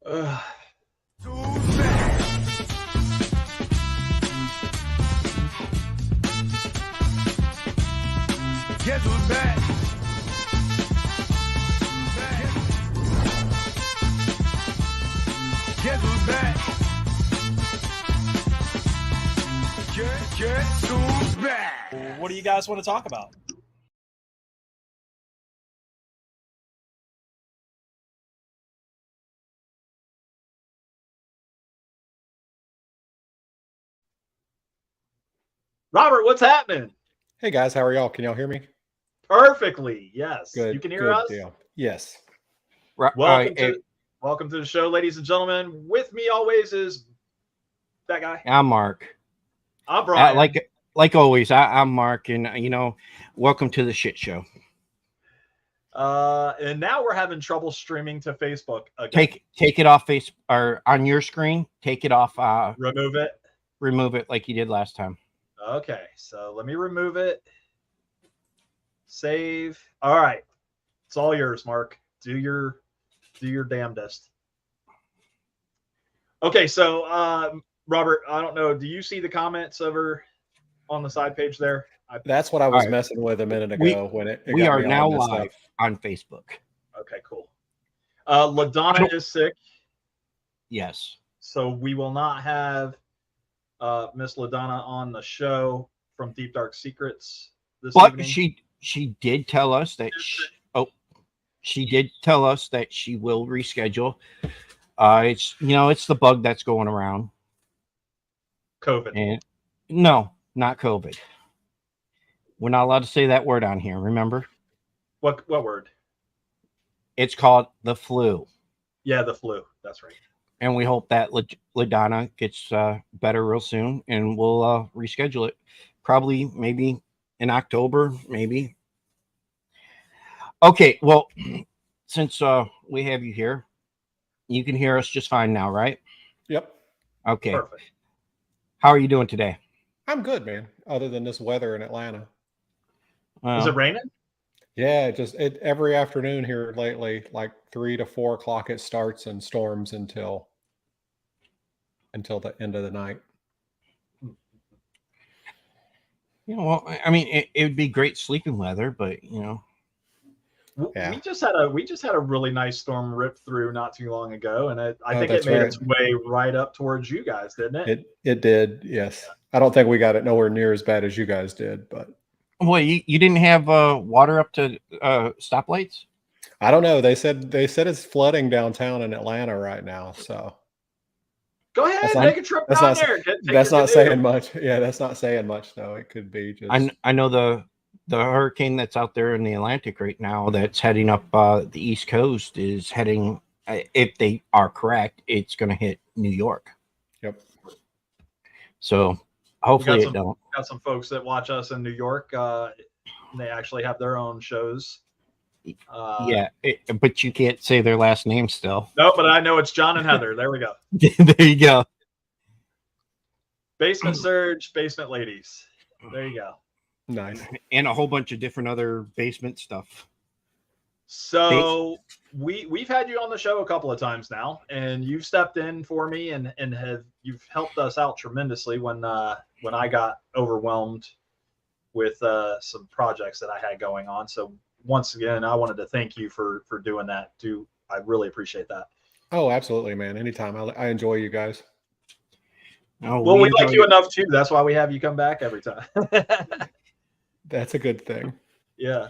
Ugh. Guess who's back? Guess who's back? Guess who's back? What do you guys want to talk about? Robert, what's happening? Hey guys, how are y'all? Can y'all hear me? Perfectly. Yes. Good. You can hear good us? Deal. Yes. Welcome to the show, ladies and gentlemen. With me always is that guy. I'm Mark. I'm Brian. Like always, I'm Mark, and welcome to the shit show. And now we're having trouble streaming to Facebook again. Take it off face or on your screen. Take it off. Remove it. Remove it like you did last time. Okay, so let me remove it. Save. All right, it's all yours, Mark. Do your damnedest. Okay, so Robert, I don't know. Do you see the comments over on the side page there? That's what I was messing with a minute ago when it we got are me now all messed live up. on Facebook. Okay, cool. LaDonna is sick. Yes. So we will not have Miss LaDonna on the show from Deep Dark Secrets this evening. She did tell us that she did tell us that she will reschedule. It's the bug that's going around. COVID. And no, not COVID. We're not allowed to say that word on here, remember? What word? It's called the flu. Yeah, the flu. That's right. And we hope that LaDonna gets better real soon, and we'll reschedule it. Probably, maybe in October, maybe. Okay, well, since we have you here, you can hear us just fine now, right? Yep. Okay. Perfect. How are you doing today? I'm good, man. Other than this weather in Atlanta. Is it raining? Yeah, every afternoon here lately, like 3 to 4 o'clock, it starts and storms until the end of the night. Well, I mean, it would be great sleeping weather, but Yeah. We just had a really nice storm rip through not too long ago, and I think it that's made right. its way right up towards you guys, didn't it? It did, yes. I don't think we got it nowhere near as bad as you guys did, but well, you didn't have water up to stoplights? I don't know. They said it's flooding downtown in Atlanta right now, so Go ahead, take a trip that's down not there. that's not saying much. Yeah, that's not saying much though. It could be just. I know the hurricane that's out there in the Atlantic right now that's heading up the East Coast is heading. If they are correct, it's going to hit New York. Yep. So hopefully it don't. Got some folks that watch us in New York. They actually have their own shows. But you can't say their last name still. No, but I know it's John and Heather. There we go. There you go. Basement Surge, Basement Ladies. There you go. Nice. And a whole bunch of different other basement stuff. So we've had you on the show a couple of times now, and you've stepped in for me and you've helped us out tremendously when I got overwhelmed with some projects that I had going on. So once again, I wanted to thank you for doing that too. I really appreciate that. Oh, absolutely, man. Anytime. I enjoy you guys. Oh, well, we like you enough too. That's why we have you come back every time. That's a good thing. Yeah.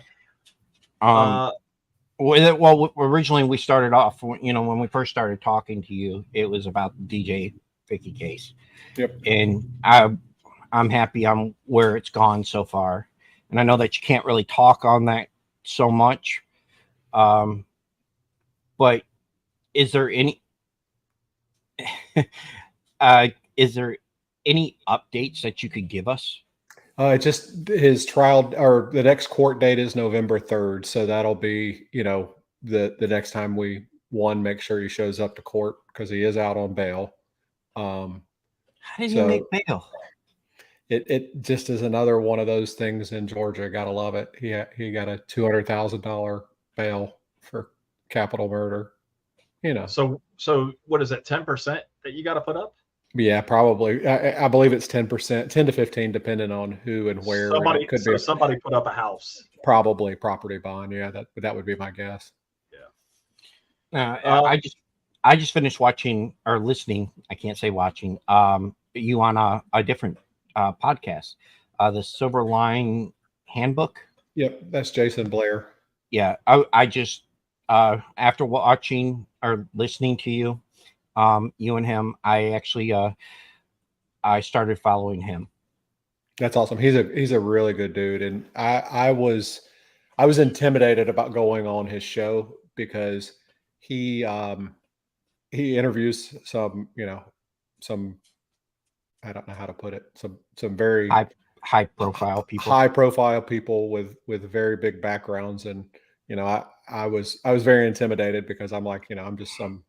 Well, originally we started off, when we first started talking to you, it was about the DJ Vicky case. Yep. And I'm happy on where it's gone so far. And I know that you can't really talk on that so much. But is there any updates that you could give us? Just his trial, or the next court date is November 3rd. So that'll be, the next time we make sure he shows up to court, because he is out on bail. How did he make bail? It just is another one of those things in Georgia. Gotta love it. He got a $200,000 bail for capital murder. You know, So what is it? 10% that you got to put up? yeah, probably. I believe it's 10%, 10 to 15, depending on who and where, and it could be Somebody put up a house. probably property bond. Yeah, that would be my guess. Yeah. I just finished watching or listening. I can't say watching. You on a different podcast, the Silver Line Handbook. Yep, that's Jason Blair. Yeah, I just after watching or listening to you, you and him, I actually I started following him. That's awesome. He's a really good dude, and I was intimidated about going on his show because he interviews some, some, I don't know how to put it, some very high profile people, with very big backgrounds, and I was very intimidated because I'm like, I'm just some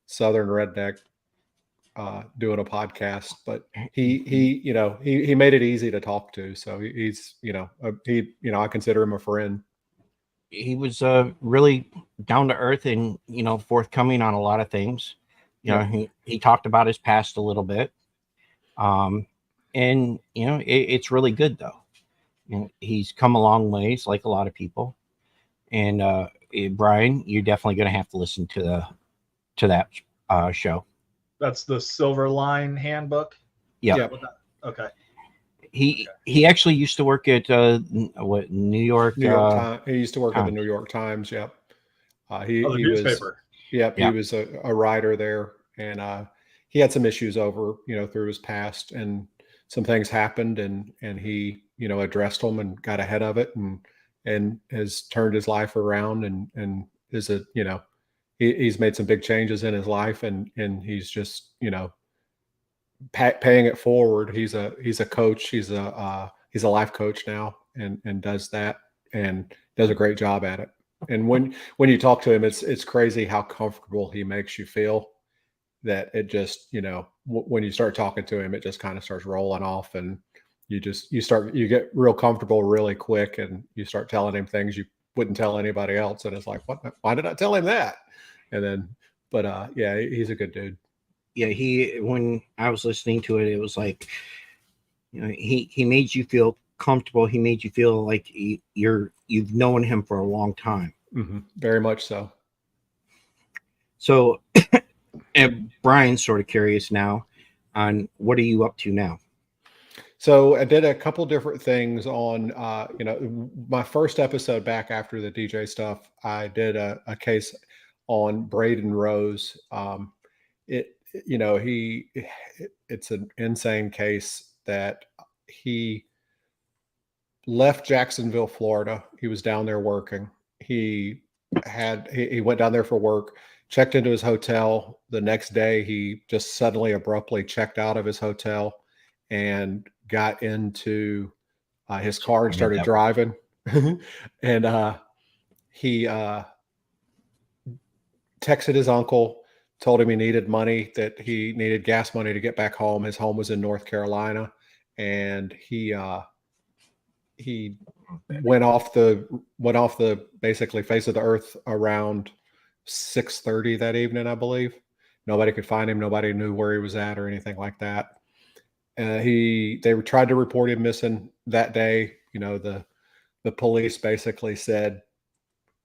southern redneck doing a podcast, but he made it easy to talk to, so he's I consider him a friend. He was really down to earth and forthcoming on a lot of things. He talked about his past a little bit, and it's really good though. He's come a long ways, like a lot of people. And Brian, you're definitely going to have to listen to that show. That's the Silver Line Handbook. Yeah. Okay. He actually used to work at New York Times. He used to work at the New York Times. Yep. He newspaper. He was a writer there, and he had some issues over through his past, and some things happened, and he addressed them and got ahead of it, and has turned his life around, and is he's made some big changes in his life, and he's just paying it forward. He's a coach. He's a life coach now, and does that, and does a great job at it. And when you talk to him, it's crazy how comfortable he makes you feel. That it just when you start talking to him, it just kind of starts rolling off, and you get real comfortable really quick, and you start telling him things you wouldn't tell anybody else, and it's like, why did I tell him that? And then, but yeah, he's a good dude. Yeah, when I was listening to it, it was like, he made you feel comfortable. He made you feel like you've known him for a long time. Mm-hmm. Very much so. So, Brian's sort of curious now on what are you up to now? So I did a couple different things on, my first episode back after the DJ stuff. I did a case on Braden Rose. It's an insane case that he left Jacksonville, Florida. He was down there working. He went down there for work, checked into his hotel. The next day, he just suddenly abruptly checked out of his hotel and got into his car and started driving. And he texted his uncle, told him he needed money, that he needed gas money to get back home. His home was in North Carolina, and he went off the basically face of the earth around 6:30 that evening, I believe. Nobody could find him. Nobody knew where he was at or anything like that. They tried to report him missing that day. The police basically said,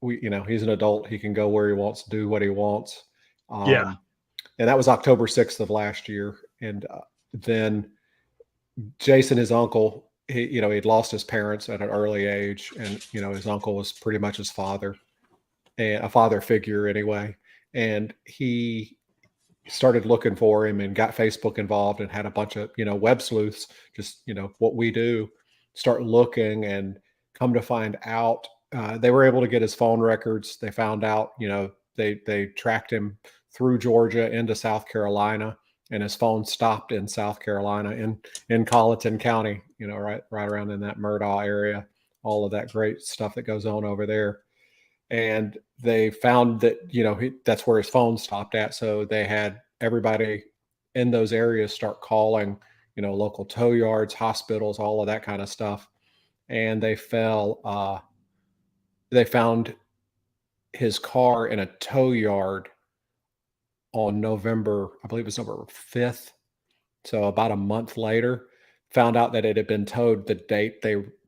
he's an adult. He can go where he wants, do what he wants. Yeah. And that was October 6th of last year. And then Jason, his uncle, he'd lost his parents at an early age. And, his uncle was pretty much his father, and a father figure anyway. And he started looking for him and got Facebook involved and had a bunch of, web sleuths, just, what we do, start looking, and come to find out, they were able to get his phone records. They found out, they tracked him through Georgia into South Carolina, and his phone stopped in South Carolina in Colleton County, right around in that Murdaugh area, all of that great stuff that goes on over there. And they found that, that's where his phone stopped at. So they had everybody in those areas start calling, local tow yards, hospitals, all of that kind of stuff. And they found his car in a tow yard on November, I believe it was November 5th. So about a month later, found out that it had been towed the day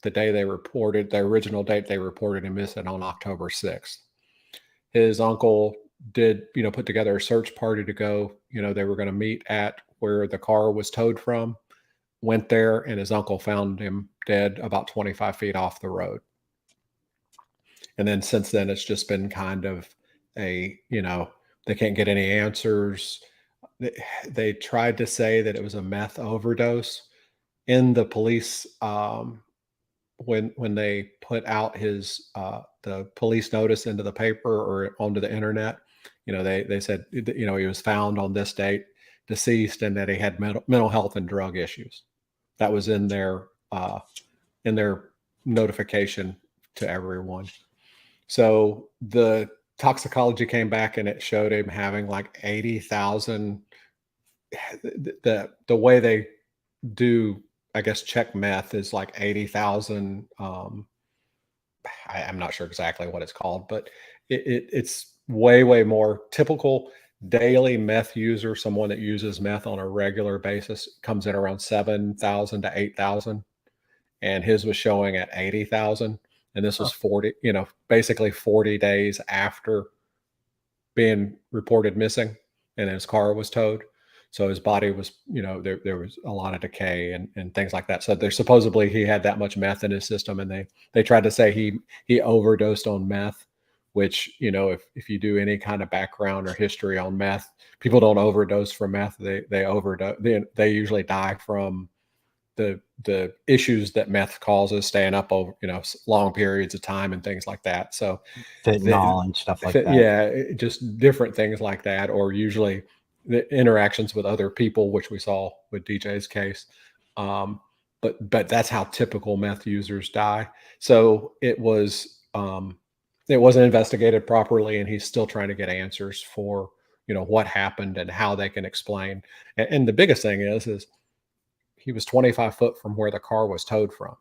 they reported, the original date they reported him missing on October 6th. His uncle did, put together a search party to go, they were going to meet at where the car was towed from, went there, and his uncle found him dead about 25 feet off the road. And then since then, it's just been kind of they can't get any answers. They tried to say that it was a meth overdose. In the police, when they put out his the police notice into the paper or onto the internet, they said he was found on this date, deceased, and that he had mental health and drug issues. That was in their notification to everyone. So the toxicology came back and it showed him having like 80,000. The way they do, I guess, check meth is like 80,000. I'm not sure exactly what it's called, but it's way more typical daily meth user. Someone that uses meth on a regular basis comes in around 7,000 to 8,000, and his was showing at 80,000. And this was 40, basically 40 days after being reported missing, and his car was towed. So his body was, there was a lot of decay and things like that. So there's supposedly he had that much meth in his system, and they tried to say he overdosed on meth, which, if you do any kind of background or history on meth, people don't overdose from meth. They overdose. They usually die from the issues that meth causes, staying up over long periods of time and things like that. So fentanyl and stuff like that. Yeah, just different things like that, or usually the interactions with other people, which we saw with DJ's case. But that's how typical meth users die. So it wasn't investigated properly, and he's still trying to get answers for what happened and how they can explain. And the biggest thing is he was 25 foot from where the car was towed from.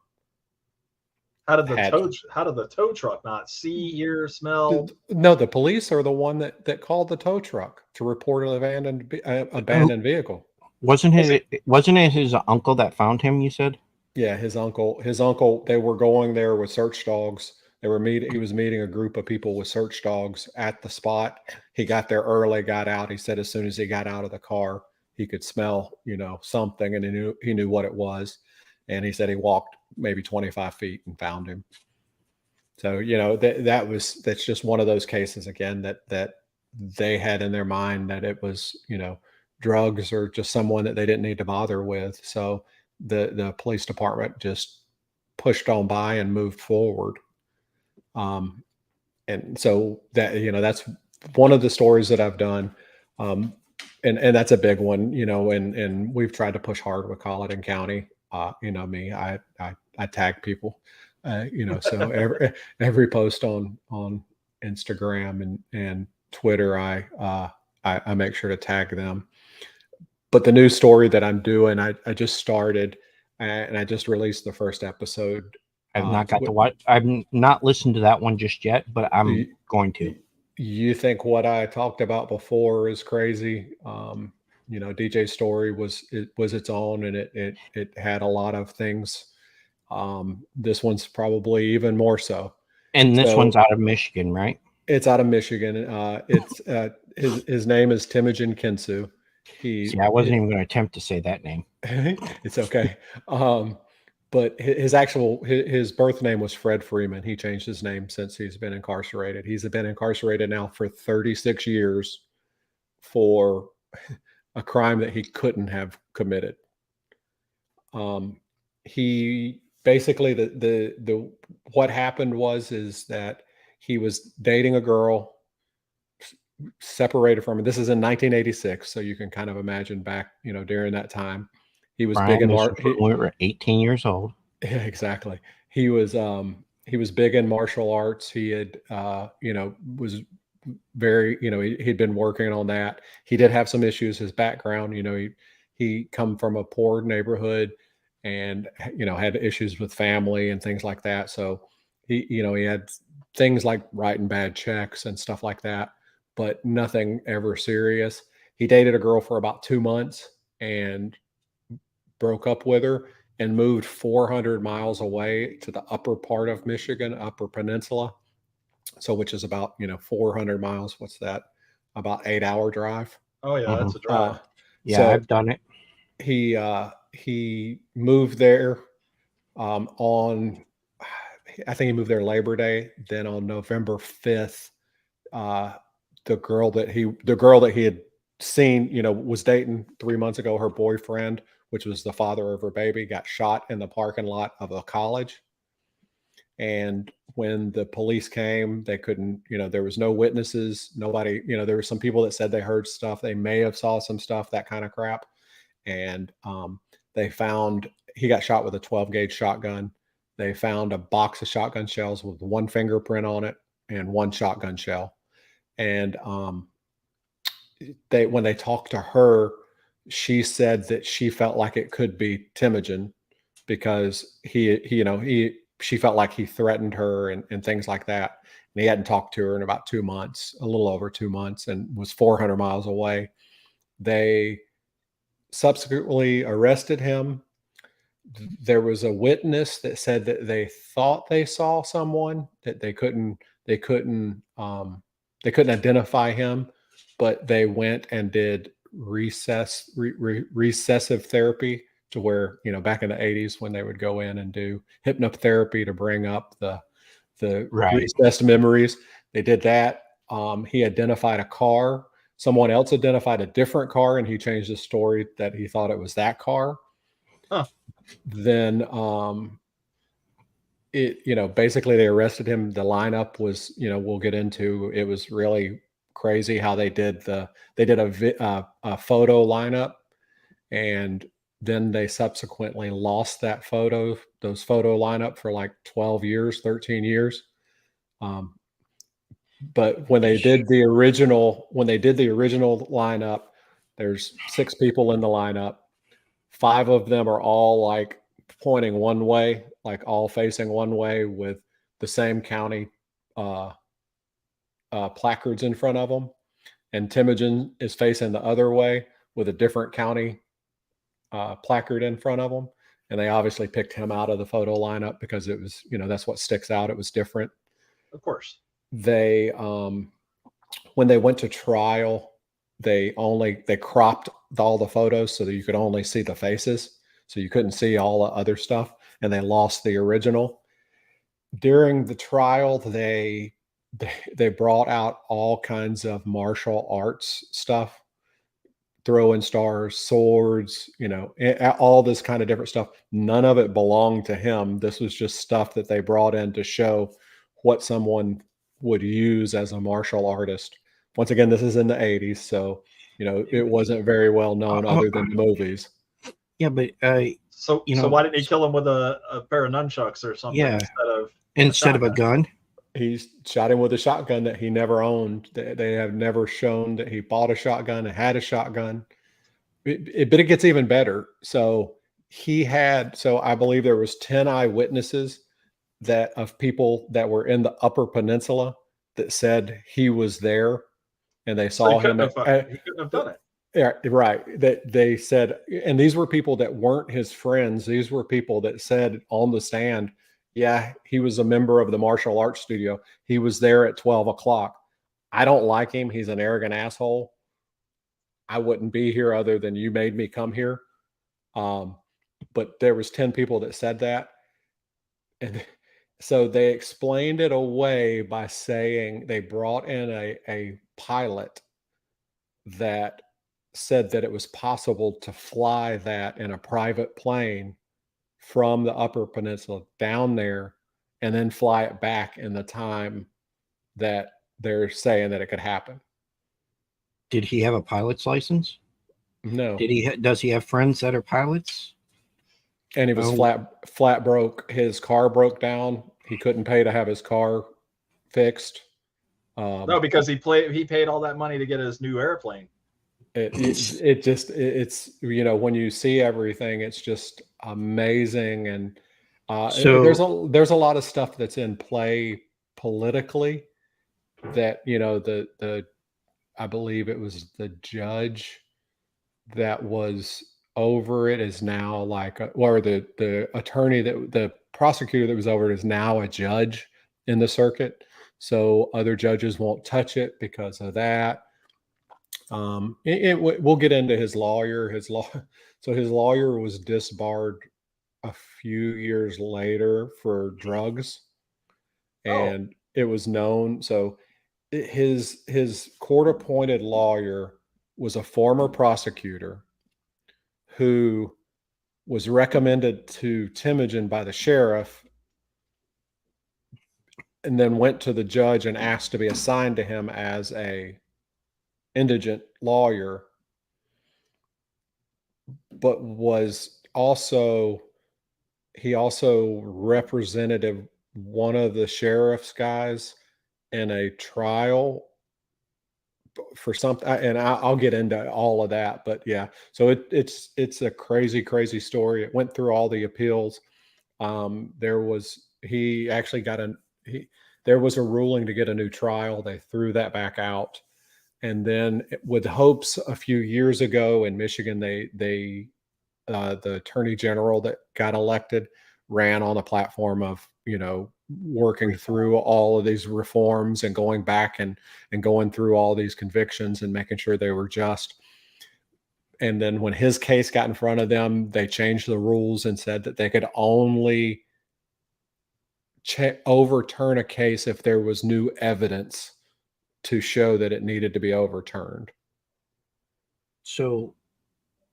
How did the tow truck not see, hear, smell? No, the police are the one that called the tow truck to report an abandoned vehicle. Wasn't it his uncle that found him, you said? Yeah, his uncle, they were going there with search dogs. He was meeting a group of people with search dogs at the spot. He got there early, got out. He said as soon as he got out of the car, he could smell, something, and he knew what it was. And he said he walked maybe 25 feet and found him. So, that's just one of those cases again that they had in their mind that it was, drugs or just someone that they didn't need to bother with. So the police department just pushed on by and moved forward. And so that, that's one of the stories that I've done. And that's a big one, and we've tried to push hard with Colleton County. Me, I tag people, so every post on Instagram and Twitter, I make sure to tag them. But the new story that I'm doing, I just started, and I just released the first episode. I've not got to watch. I've not listened to that one just yet, but I'm going to. You think what I talked about before is crazy? DJ's story was its own, and it had a lot of things. This one's probably even more so. And this one's out of Michigan, right? It's out of Michigan. It's his name is Temujin Kinsu. I wasn't even going to attempt to say that name. It's okay. But his birth name was Fred Freeman. He changed his name since he's been incarcerated. He's been incarcerated now for 36 years for a crime that he couldn't have committed. He basically the what happened is that he was dating a girl, separated from her. This is in 1986, so you can kind of imagine back, during that time. He was big in we were 18 years old. Yeah, exactly. He was big in martial arts. He had was very, he'd been working on that. He did have some issues. His background, he come from a poor neighborhood and had issues with family and things like that. So he had things like writing bad checks and stuff like that, but nothing ever serious. he dated a girl for about 2 months and broke up with her and moved 400 miles away to the upper part of Michigan, Upper Peninsula. So, which is about, 400 miles. What's that? About 8-hour drive. Oh yeah, that's a drive. Yeah, So I've done it. he moved there on, I think he moved there Labor Day. Then on November 5th, the girl that he had seen, was dating 3 months ago, her boyfriend, which was the father of her baby, got shot in the parking lot of a college. And when the police came, they couldn't, there was no witnesses, nobody, there were some people that said they heard stuff. They may have saw some stuff, that kind of crap. And they found, he got shot with a 12-gauge shotgun. They found a box of shotgun shells with one fingerprint on it and one shotgun shell. And when they talked to her, she said that she felt like it could be Temujin because she felt like he threatened her and things like that. And he hadn't talked to her in about 2 months, a little over 2 months, and was 400 miles away. They subsequently arrested him. There was a witness that said that they thought they saw someone, that they couldn't identify him, but they went and did recessive therapy, to where, back in the 80s when they would go in and do hypnotherapy to bring up the Right. recessed memories. They did that. He identified a car. Someone else identified a different car, and he changed the story that he thought it was that car. Huh. Then basically they arrested him. The lineup was, we'll get into, it was really crazy how they did a photo lineup, and then they subsequently lost those photo lineup for like 12 years, 13 years. But when they did the original lineup, there's 6 people in the lineup. 5 of them are all like pointing one way, like all facing one way, with the same county placards in front of them. And Temujin is facing the other way with a different county placard in front of them. And they obviously picked him out of the photo lineup because it was, that's what sticks out. It was different. Of course. They, when they went to trial, they cropped all the photos so that you could only see the faces. So you couldn't see all the other stuff, and they lost the original. During the trial, they brought out all kinds of martial arts stuff, throwing stars, swords, all this kind of different stuff. None of it belonged to him. This was just stuff that they brought in to show what someone would use as a martial artist. Once again, this is in the 80s, so it wasn't very well known other than the movies. Yeah, but so why didn't he kill him with a pair of nunchucks or something, yeah, instead of a gun? He shot him with a shotgun that he never owned. They have never shown that he bought a shotgun and had a shotgun. But it gets even better. So I believe there was 10 eyewitnesses of people that were in the Upper Peninsula that said he was there, and they saw him. He couldn't have done it. Yeah, right. That they said, and these were people that weren't his friends. These were people that said on the stand, yeah, he was a member of the martial arts studio. He was there at 12 o'clock. I don't like him. He's an arrogant asshole. I wouldn't be here other than you made me come here. But there was 10 people that said that. And so they explained it away by saying they brought in a pilot that said that it was possible to fly that in a private plane from the Upper Peninsula down there and then fly it back in the time that they're saying that it could happen. Did he have a pilot's license? No. Does he have friends that are pilots? And he was flat broke. His car broke down. He couldn't pay to have his car fixed. No, because he paid all that money to get his new airplane. It's when you see everything, it's just amazing. And So there's a lot of stuff that's in play politically that the I believe it was the judge that was over it is now like, or the attorney that the prosecutor that was over it is now a judge in the circuit. So other judges won't touch it because of that. We'll get into his lawyer. So his lawyer was disbarred a few years later for drugs, Oh, and it was known. So his court appointed lawyer was a former prosecutor who was recommended to Temujin by the sheriff, and then went to the judge and asked to be assigned to him as a indigent lawyer, but was also he also represented one of the sheriff's guys in a trial for something, and I'll get into all of that. But yeah, so it's a crazy story. It went through all the appeals. There was he actually got he there was a ruling to get a new trial. They threw that back out, and then with hopes a few years ago in Michigan, they the attorney general that got elected ran on a platform of working through all of these reforms and going back and going through all these convictions and making sure they were just. And then when his case got in front of them, they changed the rules and said that they could only overturn a case if there was new evidence to show that it needed to be overturned. So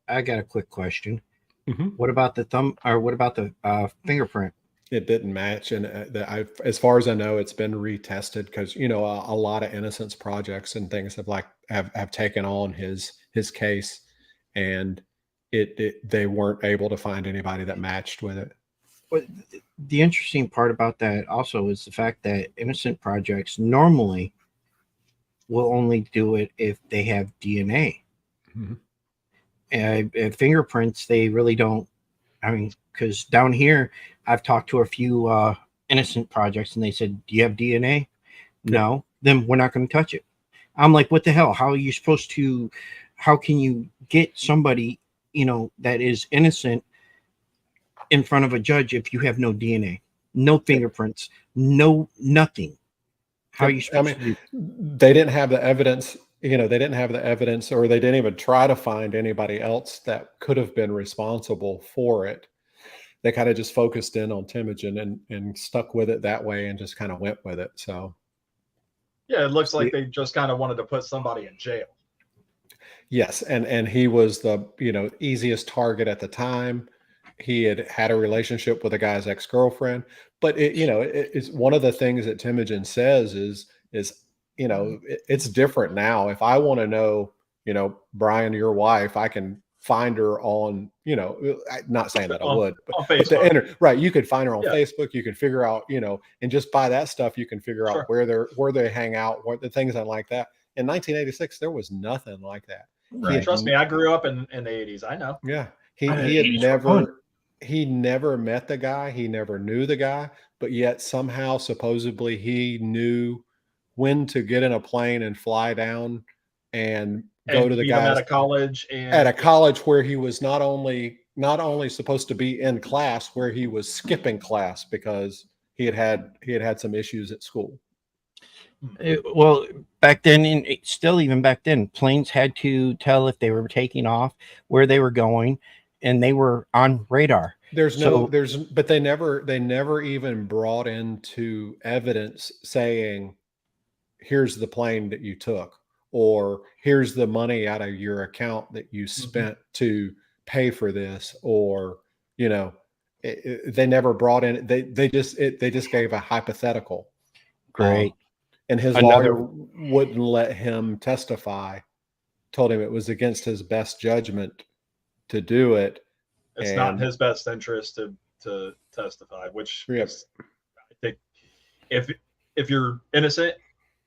I got a quick question. Mm-hmm. What about the thumb, or what about the fingerprint? It didn't match, and as far as I know, it's been retested because a lot of innocence projects and things have taken on his case, and they weren't able to find anybody that matched with it. But the interesting part about that also is the fact that innocent projects normally will only do it if they have DNA. Mm-hmm. And fingerprints, they really don't. I mean, because down here, I've talked to a few innocent projects, and they said, "Do you have DNA?" No. Then we're not going to touch it. I'm like, what the hell? How are you supposed to? How can you get somebody that is innocent in front of a judge if you have no DNA, no fingerprints, no nothing? How are you supposed to do? They didn't have the evidence. They didn't have the evidence, or they didn't even try to find anybody else that could have been responsible for it. They kind of just focused in on Temujin and stuck with it that way and just kind of went with it. So yeah, it looks like they just kind of wanted to put somebody in jail. Yes, and he was the easiest target at the time. He had a relationship with a guy's ex-girlfriend, but it's one of the things that Temujin says is it's different now. If I want to know, Brian, your wife, I can find her on, not saying that I would, on Facebook. Right. You could find her on Yeah. Facebook. You can figure out, and just by that stuff, you can figure out where they hang out, what the things like that. In 1986, there was nothing like that. Right. Trust me, I grew up in the 80s. I know. Yeah. He never met the guy. He never knew the guy, but yet somehow, supposedly, he knew when to get in a plane and fly down and go to the guy at a college where he was not only supposed to be in class, where he was skipping class because he had some issues at school. Well, back then, and still even back then, planes had to tell if they were taking off, where they were going, and they were on radar. But they never even brought into evidence saying, here's the plane that you took, or here's the money out of your account that you spent to pay for this, or they never brought in. They just gave a hypothetical. Great. And his lawyer wouldn't let him testify, told him it was against his best judgment to do it. It's not in his best interest to testify, which is, I think if you're innocent,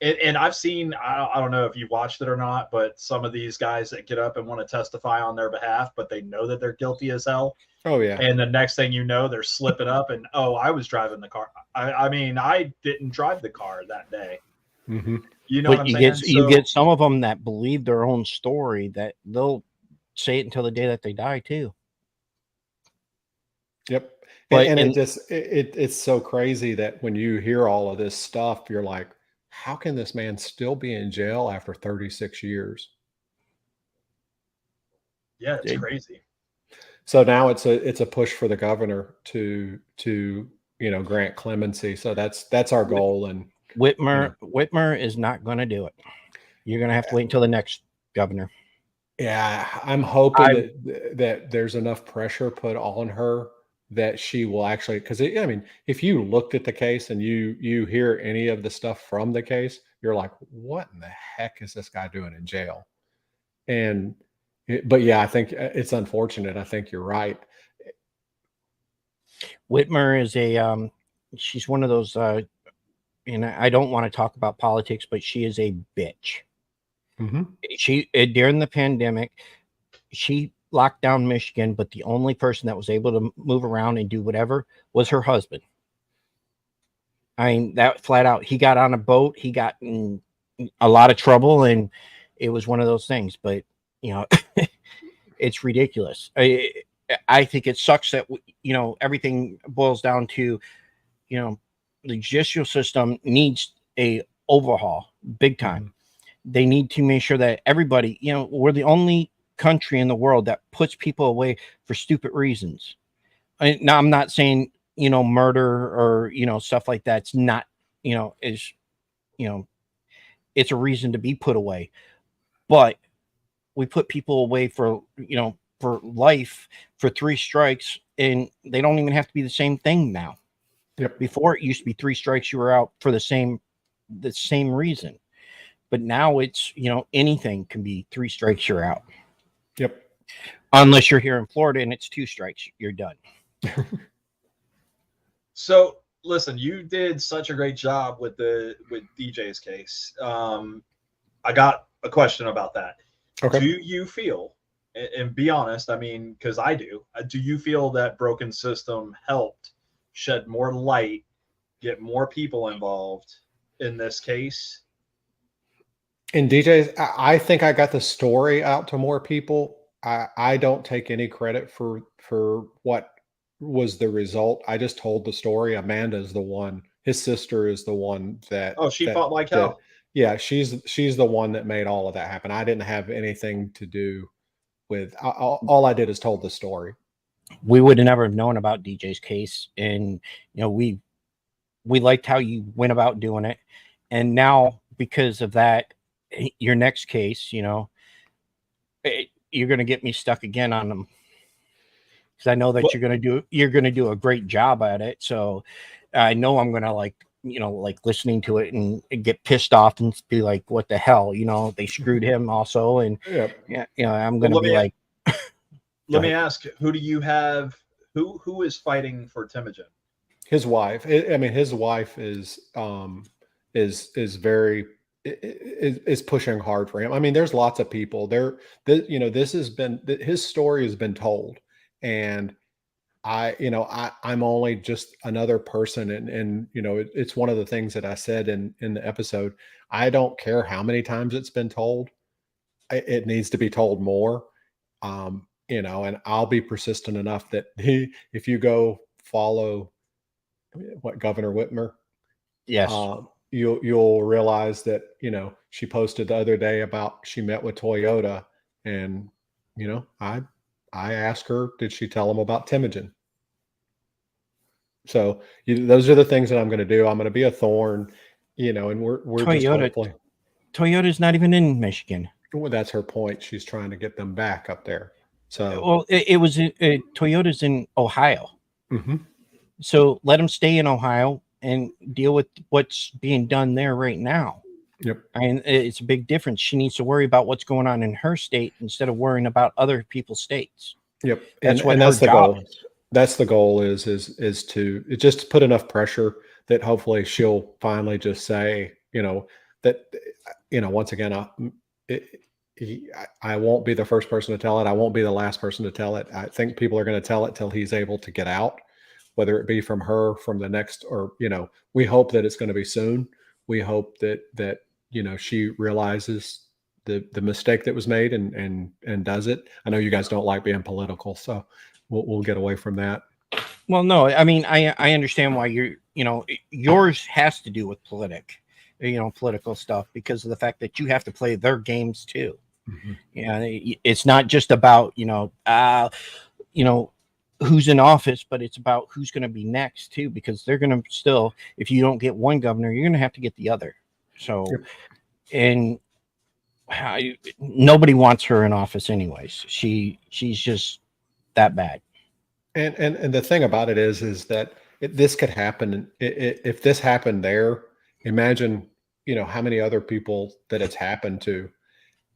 and I've seen, I don't know if you watched it or not, but some of these guys that get up and want to testify on their behalf, but they know that they're guilty as hell. Oh yeah. And the next thing you know, they're slipping up and, I was driving the car. I mean, I didn't drive the car that day. Mm-hmm. You know what But I'm you saying? get you So get some of them that believe their own story that they'll say it until the day that they die too. Yep. But And it and just it's so crazy that when you hear all of this stuff, you're like, how can this man still be in jail after 36 years? yeah, it's it, crazy. So now it's a push for the governor to grant clemency. So that's our Whit- goal. And Whitmer is not going to do it. You're going to have to wait until the next governor. yeah, I'm hoping I that there's enough pressure put on her that she will actually, because I mean, if you looked at the case and you hear any of the stuff from the case, you're like, what in the heck is this guy doing in jail? And but yeah, I think it's unfortunate. I think you're right. Whitmer is she's one of those and I don't want to talk about politics, but she is a bitch. Hmm. She during the pandemic, she locked down Michigan, but the only person that was able to move around and do whatever was her husband. I mean, that flat out, he got on a boat, he got in a lot of trouble, and it was one of those things. But you know, it's ridiculous. I think it sucks that everything boils down to the judicial system needs a overhaul, big time. Hmm. They need to make sure that everybody, we're the only country in the world that puts people away for stupid reasons. Now, I'm not saying, murder or, stuff like that's not, is, you know, it's a reason to be put away. But we put people away for life for 3 strikes, and they don't even have to be the same thing now. Yep. Before it used to be 3 strikes, you were out for the same reason. But now it's, anything can be 3 strikes, you're out. Yep. Unless you're here in Florida and it's 2 strikes, you're done. So listen, you did such a great job with DJ's case. I got a question about that. Okay. Do you feel, and be honest, I mean, because I do you feel that Broken System helped shed more light, get more people involved in this case? And DJs, I think I got the story out to more people. I don't take any credit for what was the result. I just told the story. Amanda is the one. His sister is the one that Oh, she that fought like that hell. yeah, she's the one that made all of that happen. I didn't have anything to do with all I did is told the story. We would have never known about DJ's case, and we liked how you went about doing it, and now because of that, your next case, you're going to get me stuck again on them because I know that Well, you're going to do a great job at it. So I know I'm going to like listening to it and get pissed off and be like, what the hell, they screwed him also. And yeah. yeah, I'm Well, going to be like, let me ask, who do you have? Who is fighting for Temujin? His wife. I mean, his wife is very is pushing hard for him. I mean, there's lots of people there. This has been his story has been told, and I'm only just another person, and it's one of the things that I said in the episode. I don't care how many times it's been told. It needs to be told more. And I'll be persistent enough that if you go follow what Governor Whitmer, yes, you'll realize that she posted the other day about she met with Toyota, and I asked her, did she tell him about Temujin? So those are the things that I'm going to do. I'm going to be a thorn, and we're just hopefully. Toyota's not even in Michigan. Well, that's her point. She's trying to get them back up there. So Well, it was Toyota's in Ohio. mhm. So let them stay in Ohio and deal with what's being done there right now. Yep. I mean, it's a big difference. She needs to worry about what's going on in her state instead of worrying about other people's states. Yep. That's what and her that's the job goal. is. That's the goal is to just put enough pressure that hopefully she'll finally just say, that, once again, I won't be the first person to tell it. I won't be the last person to tell it. I think people are going to tell it till he's able to get out, whether it be from her, from the next, or, we hope that it's going to be soon. We hope that she realizes the mistake that was made and does it. I know you guys don't like being political, so we'll get away from that. Well, no, I mean, I understand why yours has to do with political stuff because of the fact that you have to play their games too. Mm-hmm. It's not just about, who's in office, but it's about who's going to be next too, because they're going to still, if you don't get one governor, you're going to have to get the other. So, Yep. and nobody wants her in office anyways. She's just that bad. And the thing about it is that this could happen. If this happened there, imagine, how many other people that it's happened to.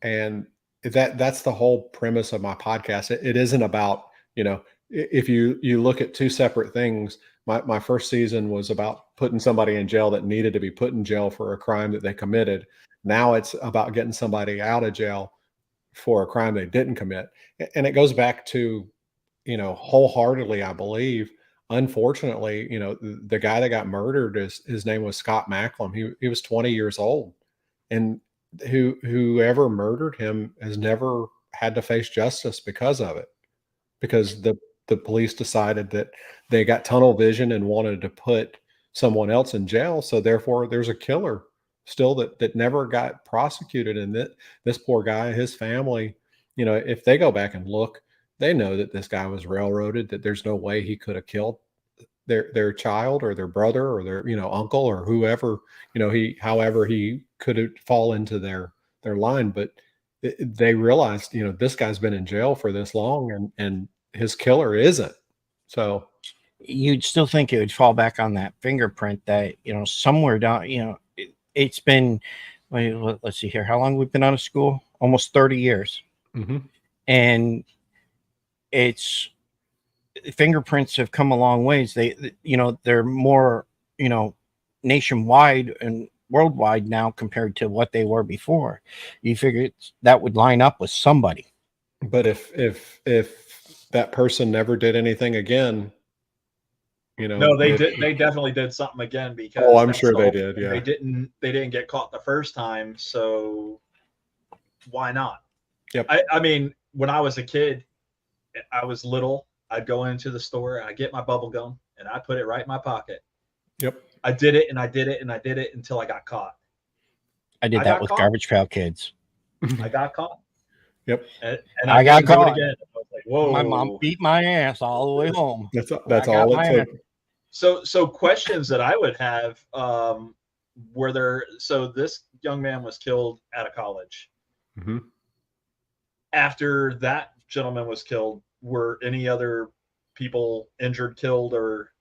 And that's the whole premise of my podcast. It isn't about, if you look at two separate things, my first season was about putting somebody in jail that needed to be put in jail for a crime that they committed. Now it's about getting somebody out of jail for a crime they didn't commit. And it goes back to, wholeheartedly, I believe, unfortunately, the guy that got murdered, his name was Scott Macklem. He was 20 years old, and whoever murdered him has never had to face justice because of it, because the police decided that they got tunnel vision and wanted to put someone else in jail. So therefore there's a killer still that never got prosecuted. And that this poor guy, his family, if they go back and look, they know that this guy was railroaded, that there's no way he could have killed their child or their brother or their, uncle or whoever, however he could fall into their line. But they realized, this guy's been in jail for this long and his killer isn't. So you'd still think it would fall back on that fingerprint that, somewhere down, it's been, let's see here, how long we've been out of school? Almost 30 years. Mm-hmm. And it's fingerprints have come a long ways. They're more, nationwide and worldwide now compared to what they were before. You figure that would line up with somebody. But if that person never did anything again, no, they definitely did something again, because I'm sure they did. Yeah, they didn't get caught the first time, so why not? Yep. I mean, when I was a kid, I was little, I'd go into the store, I'd get my bubble gum and I put it right in my pocket. Yep. I did it and I did it and I did it until I got caught. I did that with Garbage Pail Kids. I got caught. Yep. And I got caught again. I was like, whoa. My mom beat my ass all the way home. That's all it took. So questions that I would have, were there, so this young man was killed out of college. Mm-hmm. After that gentleman was killed, were any other people injured, killed, or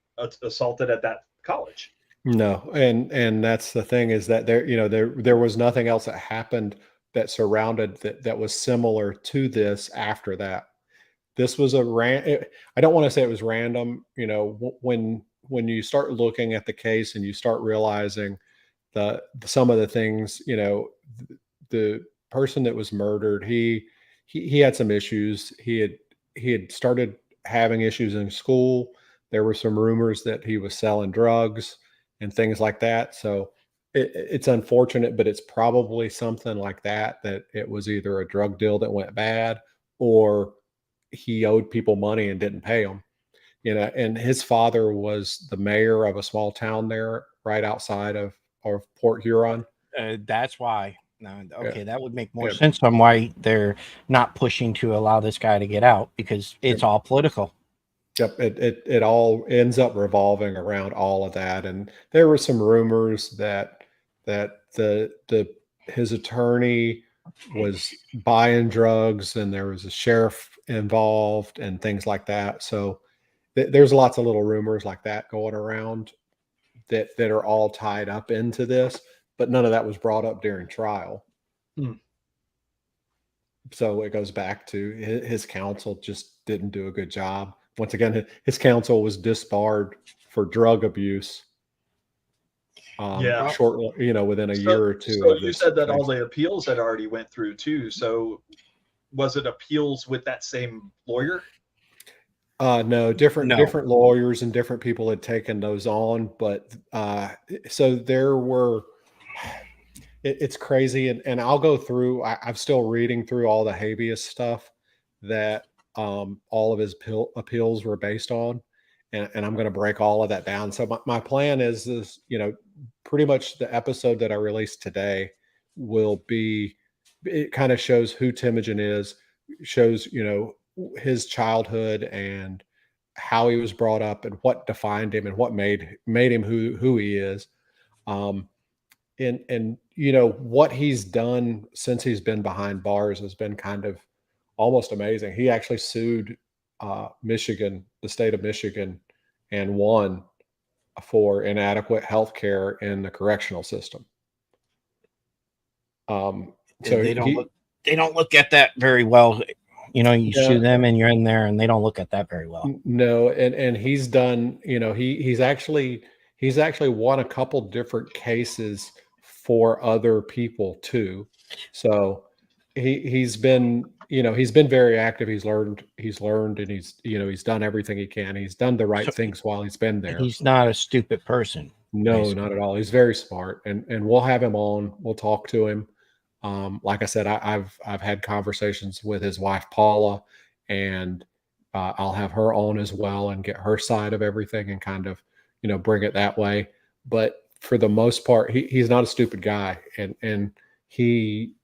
assaulted at that college? No. And that's the thing, is that there was nothing else that happened that surrounded that was similar to this after that. This was I don't want to say it was random. When you start looking at the case and you start realizing some of the things, the person that was murdered, he had some issues. He had started having issues in school. There were some rumors that he was selling drugs and things like that. So it's unfortunate, but it's probably something like that it was either a drug deal that went bad, or he owed people money and didn't pay them. And his father was the mayor of a small town there right outside of Port Huron. That's why. No, okay, that would make more sense on why they're not pushing to allow this guy to get out, because it's all political. Yep, it all ends up revolving around all of that. And there were some rumors that his attorney was buying drugs, and there was a sheriff involved and things like that. So there's lots of little rumors like that going around that are all tied up into this, but none of that was brought up during trial. So it goes back to his counsel just didn't do a good job. Once again, his counsel was disbarred for drug abuse. Shortly, within a year or two. So you said that all the appeals had already went through too. So was it appeals with that same lawyer? No, different lawyers and different people had taken those on. But so there were, it's crazy. And I'll go through, I'm still reading through all the habeas stuff that all of his appeals were based on. And I'm going to break all of that down. So my plan is this, pretty much the episode that I released today will be, it kind of shows who Temujin is, shows, his childhood and how he was brought up and what defined him and what made him who he is. Um, and what he's done since he's been behind bars has been kind of almost amazing. He actually sued Michigan, the state of Michigan, and won for inadequate health care in the correctional system. So they don't look at that very well. You sue them and you're in there, and they don't look at that very well. No, and he's done. He's actually won a couple different cases for other people too. So he's been very active. He's learned, and he's done everything he can. He's done the right things while he's been there. He's not a stupid person. No, basically. Not at all. He's very smart, and we'll have him on. We'll talk to him. Like I said, I've had conversations with his wife Paula, and I'll have her on as well and get her side of everything and kind of bring it that way. But for the most part, he's not a stupid guy, and he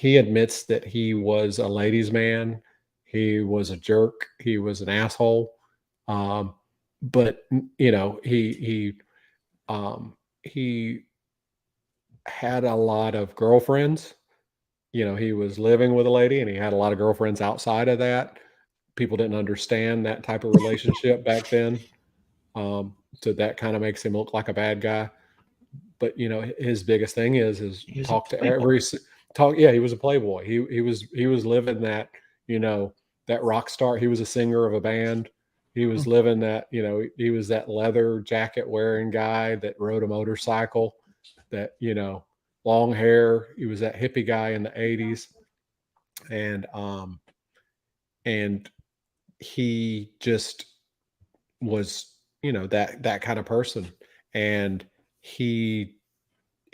admits that he was a ladies' man, he was a jerk, he was an asshole, but he had a lot of girlfriends. He was living with a lady and he had a lot of girlfriends outside of that. People didn't understand that type of relationship back then. So that kind of makes him look like a bad guy. But his biggest thing is talk to every talk. Yeah, he was a playboy. He was living that, that rock star. He was a singer of a band. He was living that, he was that leather jacket wearing guy that rode a motorcycle, that, long hair. He was that hippie guy in the 80s. And he just was, that kind of person. And he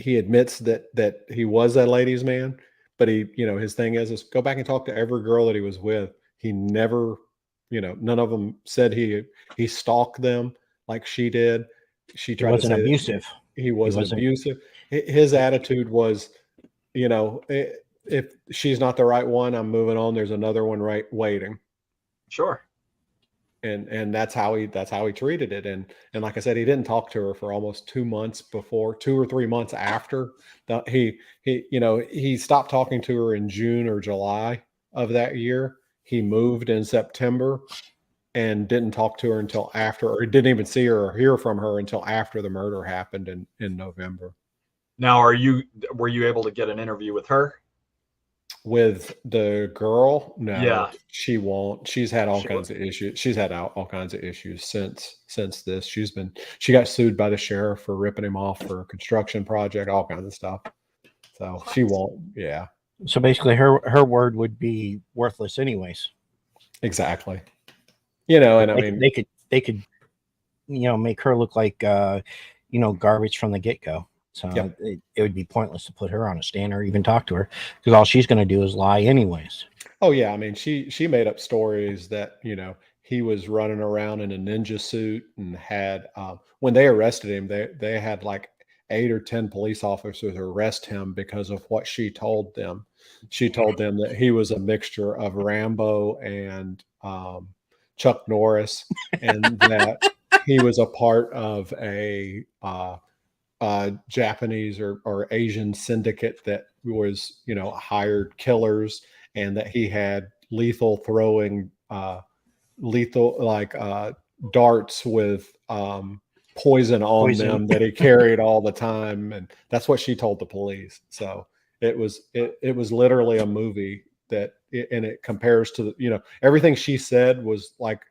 admits that he was a ladies' man, but his thing is go back and talk to every girl that he was with. He never, none of them said he stalked them like she did. She tried to say abusive. He wasn't abusive. His attitude was, if she's not the right one, I'm moving on. There's another one waiting. Sure. And that's how he treated it. And like I said, he didn't talk to her for almost 2 months before, 2 or 3 months after he stopped talking to her in June or July of that year. He moved in September and didn't talk to her until after, or didn't even see her or hear from her until after the murder happened in November. Now, were you able to get an interview with her? With the girl? No, yeah, she won't. She's had all kinds of issues. She's had all kinds of issues since this. She got sued by the sheriff for ripping him off for a construction project, all kinds of stuff. So she won't. Yeah. So basically, her word would be worthless, anyways. Exactly. And I mean, they could, make her look like, garbage from the get-go. So yep. It would be pointless to put her on a stand or even talk to her, because all she's going to do is lie anyways. Oh yeah. I mean, she made up stories that, he was running around in a ninja suit and had, when they arrested him, they had like 8 or 10 police officers arrest him because of what she told them. She told them that he was a mixture of Rambo and, Chuck Norris, and that he was a part of a Japanese or Asian syndicate that was, hired killers, and that he had lethal throwing, darts with poison on them that he carried all the time. And that's what she told the police. So it was literally a movie and it compares to everything she said was like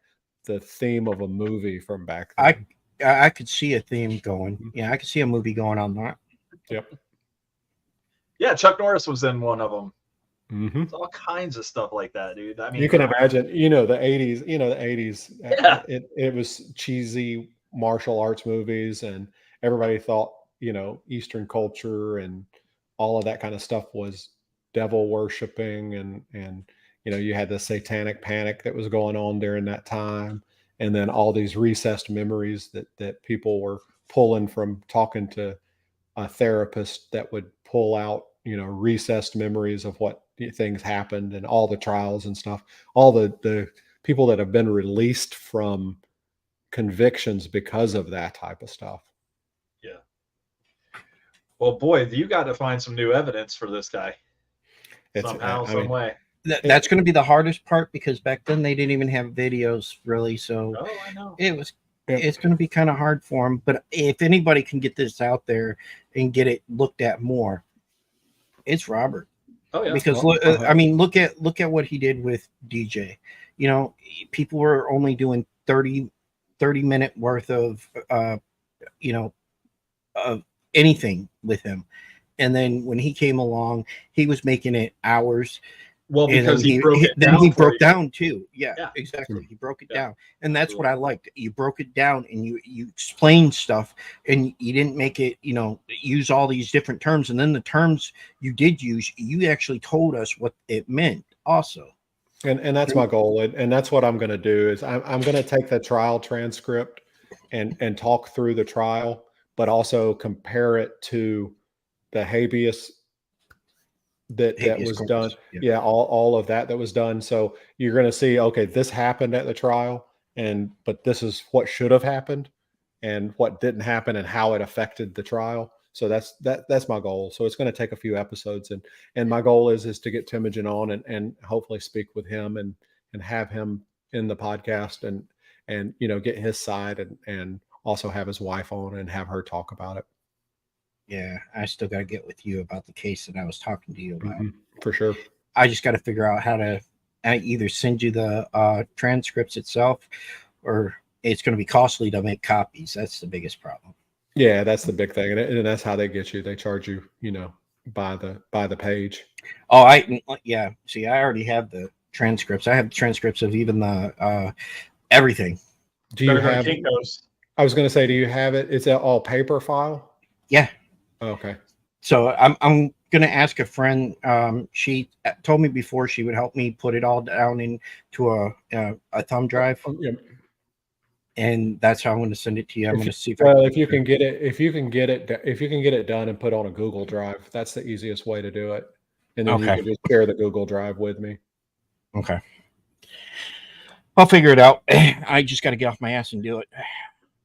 the theme of a movie from back then. I could see a theme going. Yeah, I could see a movie going on that. Yep. Yeah, Chuck Norris was in one of them. Mm-hmm. It's all kinds of stuff like that, dude. I mean, you can imagine, the 80s, yeah. It was cheesy martial arts movies, and everybody thought Eastern culture and all of that kind of stuff was devil worshiping, and you had the satanic panic that was going on during that time, and then all these recessed memories that people were pulling from talking to a therapist that would pull out recessed memories of what things happened and all the trials and stuff, all the people that have been released from convictions because of that type of stuff. Yeah. Well, boy, you got to find some new evidence for this guy somehow, some way. That's going to be the hardest part, because back then they didn't even have videos really. So I know. It's going to be kind of hard for him. But if anybody can get this out there and get it looked at more, it's Robert. Oh yeah. Because look at what he did with DJ. People were only doing 30-minute worth of of anything with him, and then when he came along, he was making it hours. Well, because he broke it then down. He broke down too. Yeah, exactly. Mm-hmm. He broke it down, and that's what I liked. You broke it down, and you explained stuff, and you didn't make it use all these different terms. And then the terms you did use, you actually told us what it meant also. And that's my goal, and that's what I'm going to do is I'm going to take the trial transcript and talk through the trial, but also compare it to the habeas that was done. Yeah, all of that was done. So you're going to see, okay, this happened at the trial, but this is what should have happened and what didn't happen and how it affected the trial. So that's my goal. So it's going to take a few episodes, and my goal is to get Timogen on and hopefully speak with him and have him in the podcast and get his side and also have his wife on and have her talk about it. Yeah, I still got to get with you about the case that I was talking to you about. Mm-hmm, for sure. I just got to figure out how to either send you the transcripts itself, or it's going to be costly to make copies. That's the biggest problem. Yeah, that's the big thing, and that's how they get you. They charge you, by the page. Oh, See, I already have the transcripts. I have the transcripts of even the everything. Do you have? I was going to say, do you have it? It's an all paper file. Yeah. Okay. So I'm going to ask a friend. She told me before she would help me put it all down into a thumb drive. Yeah. And that's how I'm going to send it to you. I'm going to see if you can get it done and put on a Google Drive, that's the easiest way to do it. And then you can just share the Google Drive with me. Okay. I'll figure it out. I just got to get off my ass and do it.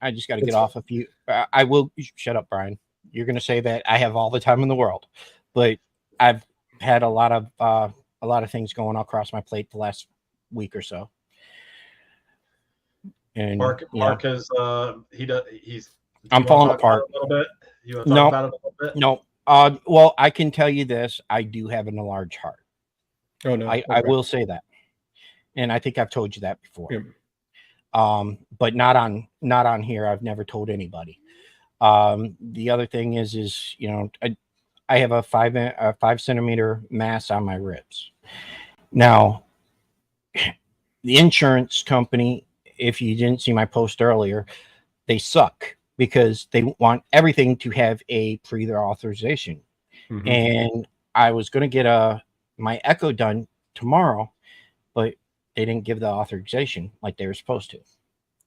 I just got to get off a few. I will shut up, Brian. You're going to say that I have all the time in the world, but I've had a lot of things going across my plate the last week or so. And Mark is he's. I'm falling apart a little bit. You want to talk about it a little bit? No. Well, I can tell you this: I do have an enlarged heart. Oh no, I will say that, and I think I've told you that before. Yeah. But not on here. I've never told anybody. The other thing is I have a 5 centimeter mass on my ribs. Now, the insurance company, if you didn't see my post earlier, they suck because they want everything to have a pre-authorization. Mm-hmm. And I was going to get my echo done tomorrow, but they didn't give the authorization like they were supposed to.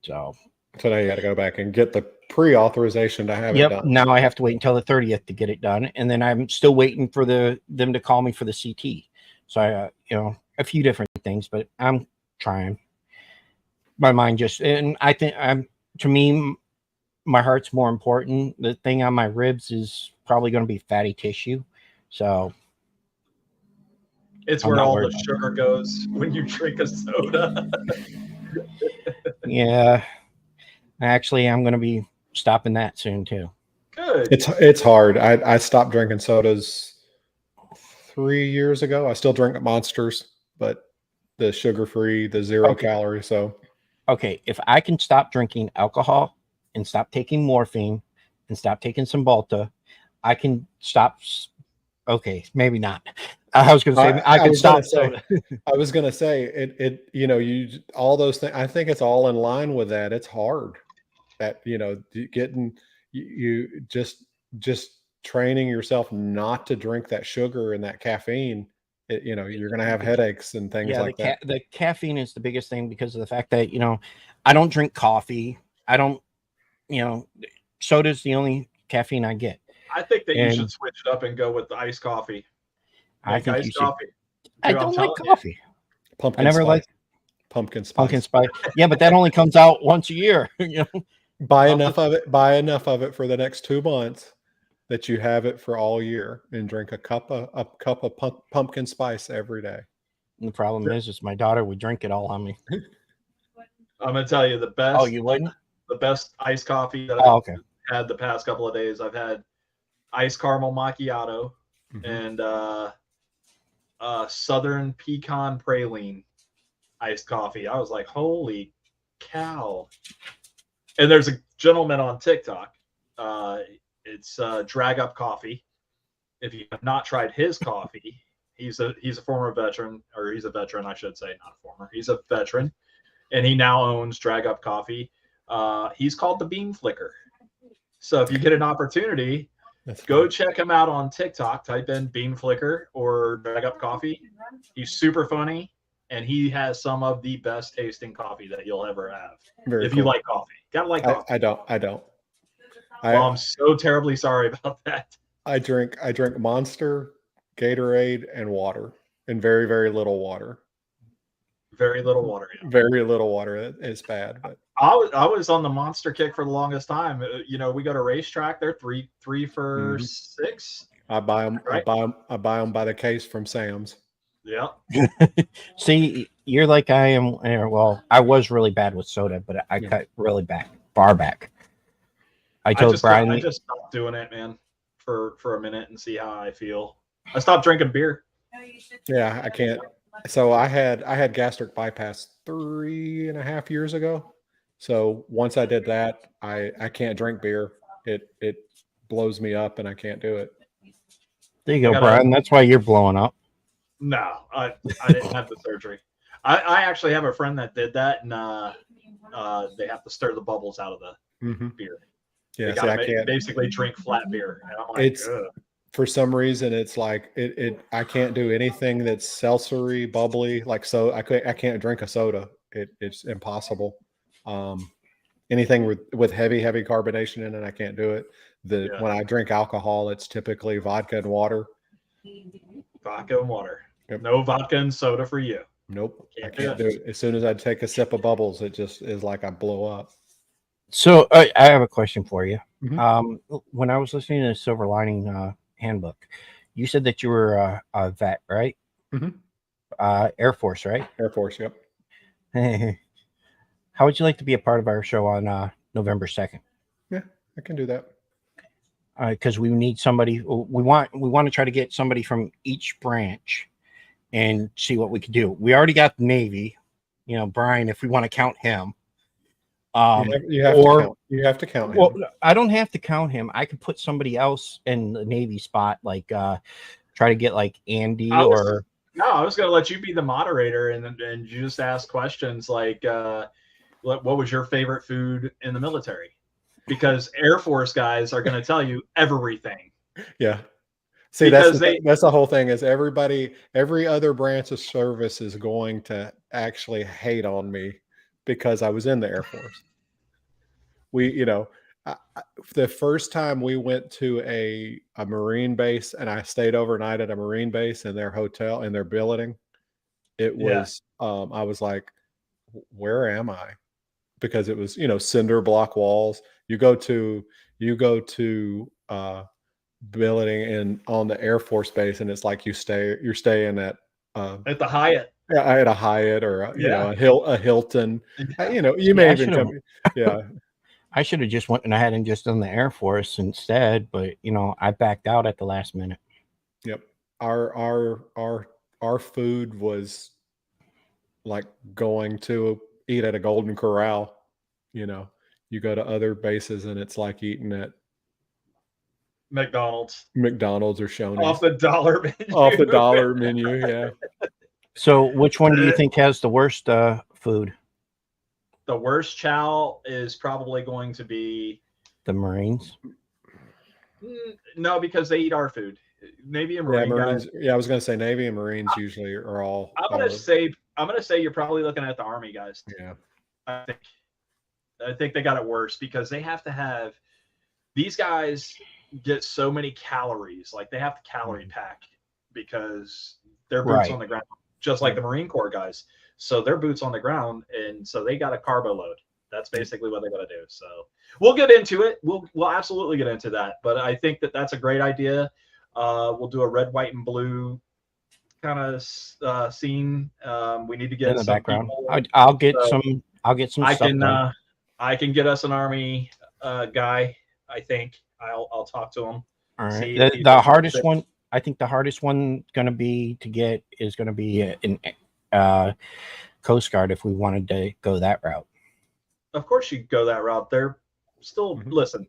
So now you got to go back and get the pre-authorization to have it done. Now I have to wait until the 30th to get it done, and then I'm still waiting for them to call me for the CT. So I, a few different things, but I'm trying. My mind and I think to me, my heart's more important. The thing on my ribs is probably going to be fatty tissue. So it's where all the sugar goes when you drink a soda. Yeah. Actually, I'm going to be stopping that soon too. Good. It's hard. I stopped drinking sodas 3 years ago. I still drink Monsters, but the sugar-free, the 0 calorie. So, okay, if I can stop drinking alcohol and stop taking morphine and stop taking Cymbalta, I can stop. Okay, maybe not. I was going to say I can stop soda. I was going to say it. You all those things. I think it's all in line with that. It's hard. That getting you just just training yourself not to drink that sugar and that caffeine, you're going to have headaches and things Yeah, like that. the caffeine is the biggest thing because of the fact that, I don't drink coffee. I don't, soda's the only caffeine I get. I think that you should And switch it up and go with the iced coffee. I Make think you iced should. coffee. I Dude, I'm don't like telling you. coffee. Pumpkin I never spice. liked Pumpkin spice. pumpkin spice. Yeah, but that only comes out once a year. Buy Pumpkin- enough of it. Buy enough of it for the next 2 months that you have it for all year, and drink a cup of pumpkin spice every day. And the problem is my daughter would drink it all on me. I'm gonna tell you the best. Oh, you wouldn't? The best iced coffee that Oh, I've okay. had the past couple of days. I've had iced caramel macchiato Mhm. and southern pecan praline iced coffee. I was like, holy cow! And there's a gentleman on TikTok. It's Drag Up Coffee. If you have not tried his coffee, he's a former veteran, or he's a veteran, I should say, not a former. He's a veteran, and he now owns Drag Up Coffee. He's called the Bean Flicker. So if you get an opportunity, go check him out on TikTok. Type in Bean Flicker or Drag Up Coffee. He's super funny, and he has some of the best tasting coffee that you'll ever have. Very If you cool. like coffee, gotta like coffee. I don't. Well, I'm so terribly sorry about that. I drink Monster, Gatorade, and water, and very, very little water. Very little water. Yeah. Very little water. It's bad, but I was on the Monster kick for the longest time. We go to racetrack. They're three for $6. I buy them. Right. I buy them by the case from Sam's. Yeah. See, you're like I am. Well, I was really bad with soda, but I cut really far back. I told Brian. I just stopped doing it, man, for a minute and see how I feel. I stopped drinking beer. Yeah, I can't. So I had gastric bypass 3.5 years ago. So once I did that, I can't drink beer. It blows me up, and I can't do it. There you go, Brian. That's why you're blowing up. No, I didn't have the surgery. I actually have a friend that did that, and they have to stir the bubbles out of the beer. Yeah, they I can't basically drink flat beer. And I'm like, ugh. For some reason, it's like I can't do anything that's seltzery, bubbly. Like, so I can't drink a soda. It's impossible. Anything with heavy carbonation in it, I can't do it. When I drink alcohol, it's typically vodka and water. Vodka and water. Yep. No vodka and soda for you. Nope, I can't do it. As soon as I take a sip of bubbles, it just is like I blow up. So I have a question for you. Mm-hmm. When I was listening to the Silver Lining Handbook, you said that you were a vet, right? Mm-hmm. Air Force, right? Air Force, yep. How would you like to be a part of our show on November 2nd? Yeah, I can do that. Because we need somebody. We want to try to get somebody from each branch and see what we can do. We already got the Navy, Brian, if we want to count him. You have to count him. Well, I don't have to count him. I could put somebody else in the Navy spot, like try to get like Andy I was going to let you be the moderator and you just ask questions like, what was your favorite food in the military? Because Air Force guys are going to tell you everything. Yeah. See, that's the whole thing is every other branch of service is going to actually hate on me because I was in the Air Force. The first time we went to a Marine base and I stayed overnight at a Marine base in their hotel, in their billeting, it was, I was like, where am I? Because it was, cinder block walls. You go to billeting on the Air Force base, and it's like you're staying at the Hyatt. Yeah, I had a Hyatt or a Hilton. You may even come. Yeah, I should have just went ahead and just done the Air Force instead, but I backed out at the last minute. Yep, our food was like going to eat at a Golden Corral. You go to other bases and it's like eating at McDonald's or Shoney's off the dollar menu. Off the dollar menu, yeah. So, which one do you think has the worst food? The worst chow is probably going to be the Marines. No, because they eat our food. Navy and Yeah, Marine guys. Marines. Yeah, I was going to say Navy and Marines usually are all. I'm gonna say you're probably looking at the Army guys. Yeah. I think they got it worse because they have to have these guys get so many calories. Like they have to calorie pack because they're boots on the ground, just like the Marine Corps guys. So they're boots on the ground, and so they got a carbo load. That's basically what they got to do. So we'll get into it. We'll absolutely get into that. But I think that's a great idea. We'll do a red, white, and blue kind of scene. We need to get in the some background. people. I'll get some. I'll get some. I can get us an Army guy. I think I'll talk to him. All right. The hardest one. I think the hardest one going to be an Coast Guard if we wanted to go that route. Of course, you go that route. They're still listen.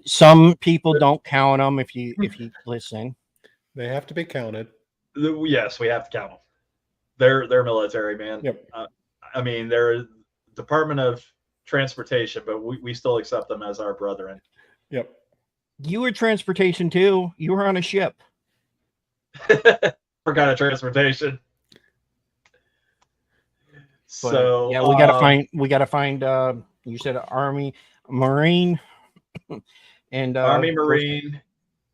Some people don't count them if you listen. They have to be counted. Yes, we have to count them. They're military, man. Yep. I mean, they're Department of Transportation, but we still accept them as our brethren. Yep. You were transportation too. You were on a ship. Forgot of transportation. But, so yeah, we gotta find. You said Army, Marine, and Army, Marine,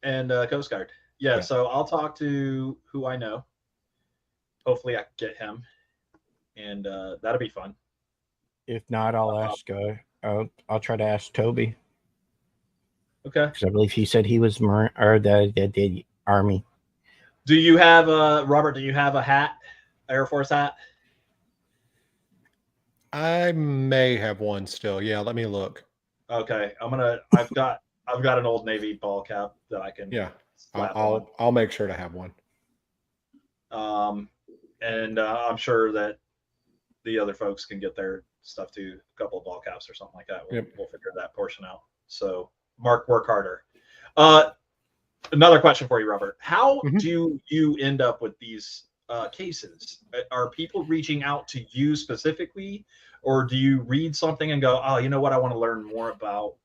and Coast Guard. Yeah, so I'll talk to who I know. Hopefully, I can get him, and that'll be fun. If not, I'll ask. I'll try to ask Toby. Okay. Because I believe he said he was Marine or the Army. Do you have Robert? Do you have a hat, Air Force hat? I may have one still. Yeah, let me look. Okay, I've got an old Navy ball cap that I can. Yeah, I'll make sure to have one. And I'm sure that the other folks can get their stuff too. A couple of ball caps or something like that. We'll figure that portion out. So Mark, work harder. Another question for you, Robert. How do you end up with these cases? Are people reaching out to you specifically, or do you read something and go, oh, you know what, I want to learn more about,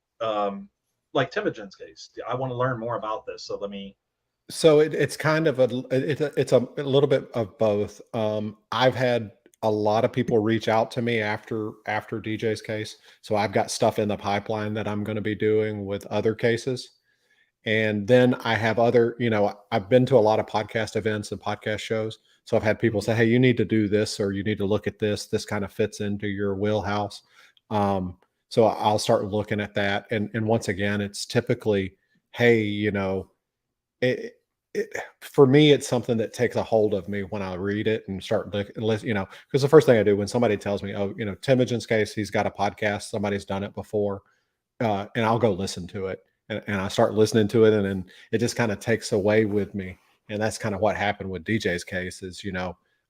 like Timogen's case. I want to learn more about this. So let me. So it's kind of it's a little bit of both. I've had a lot of people reach out to me after DJ's case. So I've got stuff in the pipeline that I'm going to be doing with other cases. And then I have other, I've been to a lot of podcast events and podcast shows. So I've had people say, hey, you need to do this, or you need to look at this. This kind of fits into your wheelhouse. So I'll start looking at that. And once again, it's typically, hey, for me, it's something that takes a hold of me when I read it and start looking, because the first thing I do when somebody tells me, oh, Timogen's case, he's got a podcast, somebody's done it before, and I'll go listen to it. And I start listening to it, and then it just kind of takes away with me. And that's kind of what happened with DJ's case is,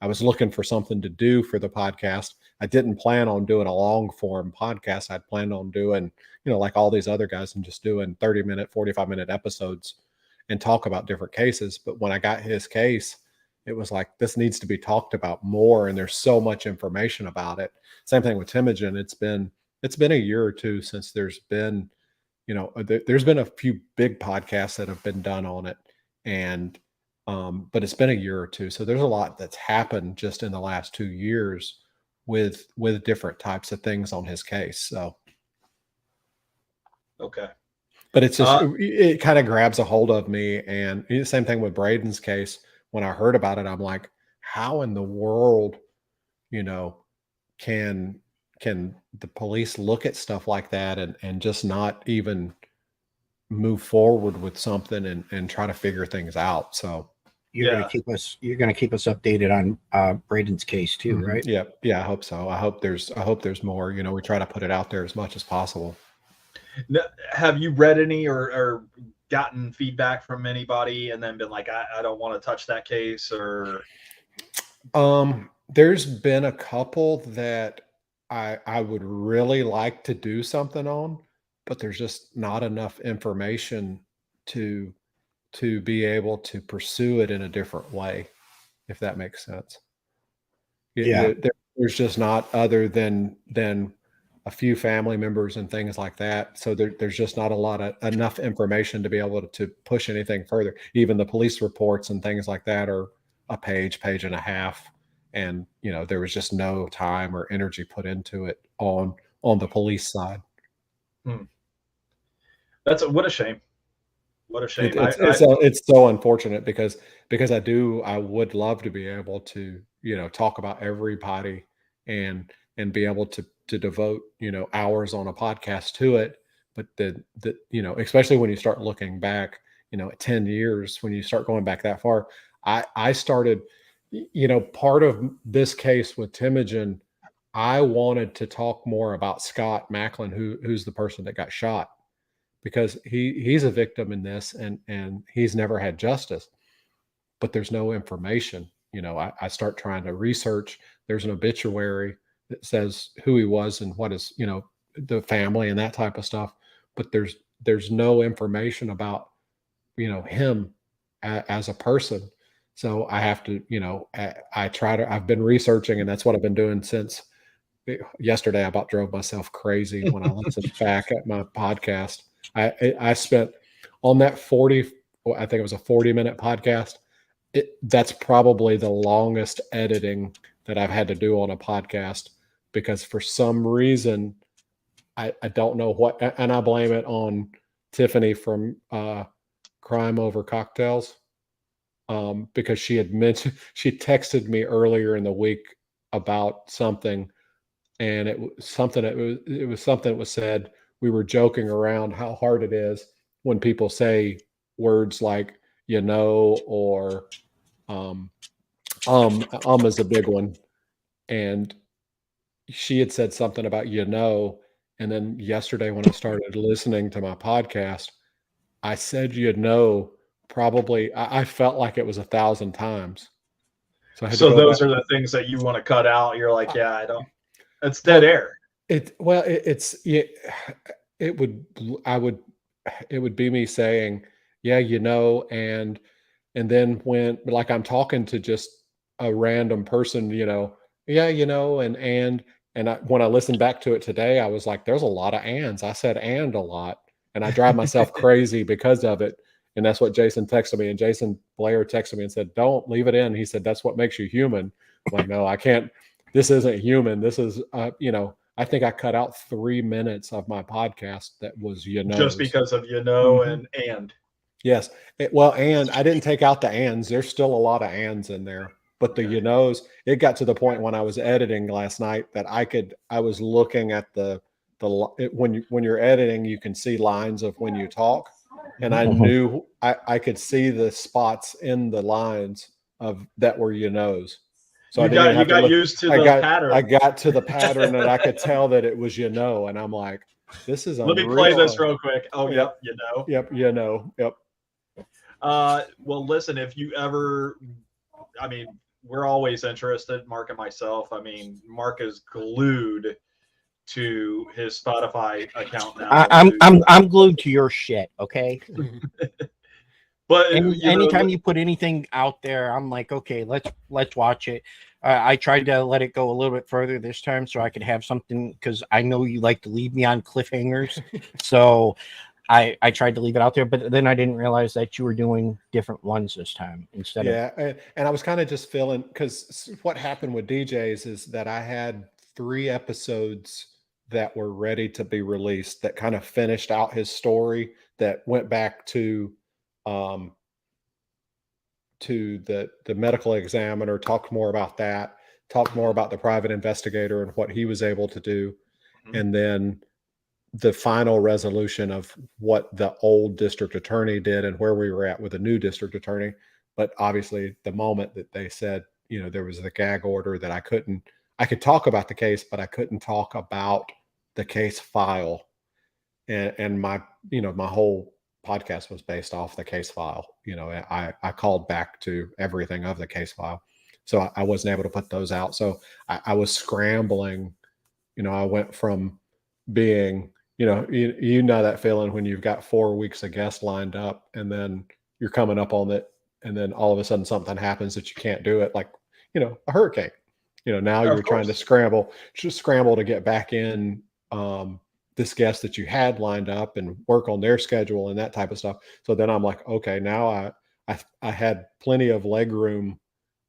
I was looking for something to do for the podcast. I didn't plan on doing a long form podcast. I'd planned on doing, like all these other guys, and just doing 30-minute, 45-minute episodes and talk about different cases. But when I got his case, it was like, this needs to be talked about more. And there's so much information about it. Same thing with Timogen. It's been a year or two since there's been, there's been a few big podcasts that have been done on it, and but it's been a year or two. So there's a lot that's happened just in the last 2 years with different types of things on his case. So, okay. But it's just, it kind of grabs a hold of me. And the same thing with Braden's case. When I heard about it, I'm like, how in the world, can the police look at stuff like that and just not even move forward with something and try to figure things out? So you're gonna keep us updated on Braden's case too, right? Yeah, I hope so. I hope there's more. We try to put it out there as much as possible. Have you read any or gotten feedback from anybody and then been like, I don't want to touch that case? Or there's been a couple that I would really like to do something on, but there's just not enough information to be able to pursue it in a different way, if that makes sense. Yeah. There's just not, other than a few family members and things like that. So there's just not a lot of enough information to be able to push anything further. Even the police reports and things like that are a page and a half. And, there was just no time or energy put into it on the police side. What a shame. What a shame. It's so unfortunate because I would love to be able to, talk about everybody and be able to devote, hours on a podcast to it. But especially when you start looking back, at 10 years, when you start going back that far, I started, part of this case with Timogen, I wanted to talk more about Scott Macklin, who's the person that got shot, because he's a victim in this and he's never had justice, but there's no information. I start trying to research. There's an obituary that says who he was and what is, the family and that type of stuff, but there's no information about, him as a person. So I have to, I've been researching, and that's what I've been doing since yesterday. I about drove myself crazy when I listened back at my podcast. I spent on that I think it was a 40-minute podcast. That's probably the longest editing that I've had to do on a podcast, because for some reason, I don't know what, and I blame it on Tiffany from Crime Over Cocktails, because she texted me earlier in the week about something, and it was something that was said. We were joking around how hard it is when people say words like, or is a big one. And she had said something about, and then yesterday when I started listening to my podcast, I said, probably, I felt like it was 1,000 times. So those are the things that you want to cut out. You're like, yeah, I don't, it's dead air. It would be me saying, yeah, and then when, like, I'm talking to just a random person, yeah, and when I listened back to it today, I was like, there's a lot of ands. I said and a lot, and I drive myself crazy because of it. And that's what Jason texted me, and Jason Blair texted me and said, don't leave it in. He said, that's what makes you human. I'm like, no, I can't. This isn't human. This is, I think I cut out 3 minutes of my podcast that was, just because of, and yes. And I didn't take out the ands. There's still a lot of ands in there, but the, it got to the point when I was editing last night that I was looking at when you're editing, you can see lines of when you talk. And I knew I could see the spots in the lines that were, So you got used to the pattern. I got to the pattern and I could tell that it was, and I'm like, this is unreal. Let me play this real quick. Oh, yep. Yep. Yep. Well, listen, if you ever, we're always interested, Mark and myself. Mark is glued to his Spotify account now. I'm glued to your shit. Okay. But anytime you put anything out there, I'm like, okay, let's watch it. I tried to let it go a little bit further this time so I could have something, because I know you like to leave me on cliffhangers. So I tried to leave it out there, but then I didn't realize that you were doing different ones this time instead of. Yeah, and I was kind of just feeling, because what happened with DJs is that I had 3 episodes that were ready to be released that kind of finished out his story, that went back to the medical examiner, talked more about that, talked more about the private investigator and what he was able to do. And then the final resolution of what the old district attorney did and where we were at with the new district attorney. But obviously the moment that they said, there was the gag order, that I could talk about the case, but I couldn't talk about the case file. And my whole podcast was based off the case file. I called back to everything of the case file. So I wasn't able to put those out. So I was scrambling. I went from being, that feeling when you've got 4 weeks of guests lined up and then you're coming up on it. And then all of a sudden something happens that you can't do it. Like, a hurricane, now you're trying to scramble to get back in this guest that you had lined up and work on their schedule and that type of stuff. So then I'm like, okay, now I had plenty of leg room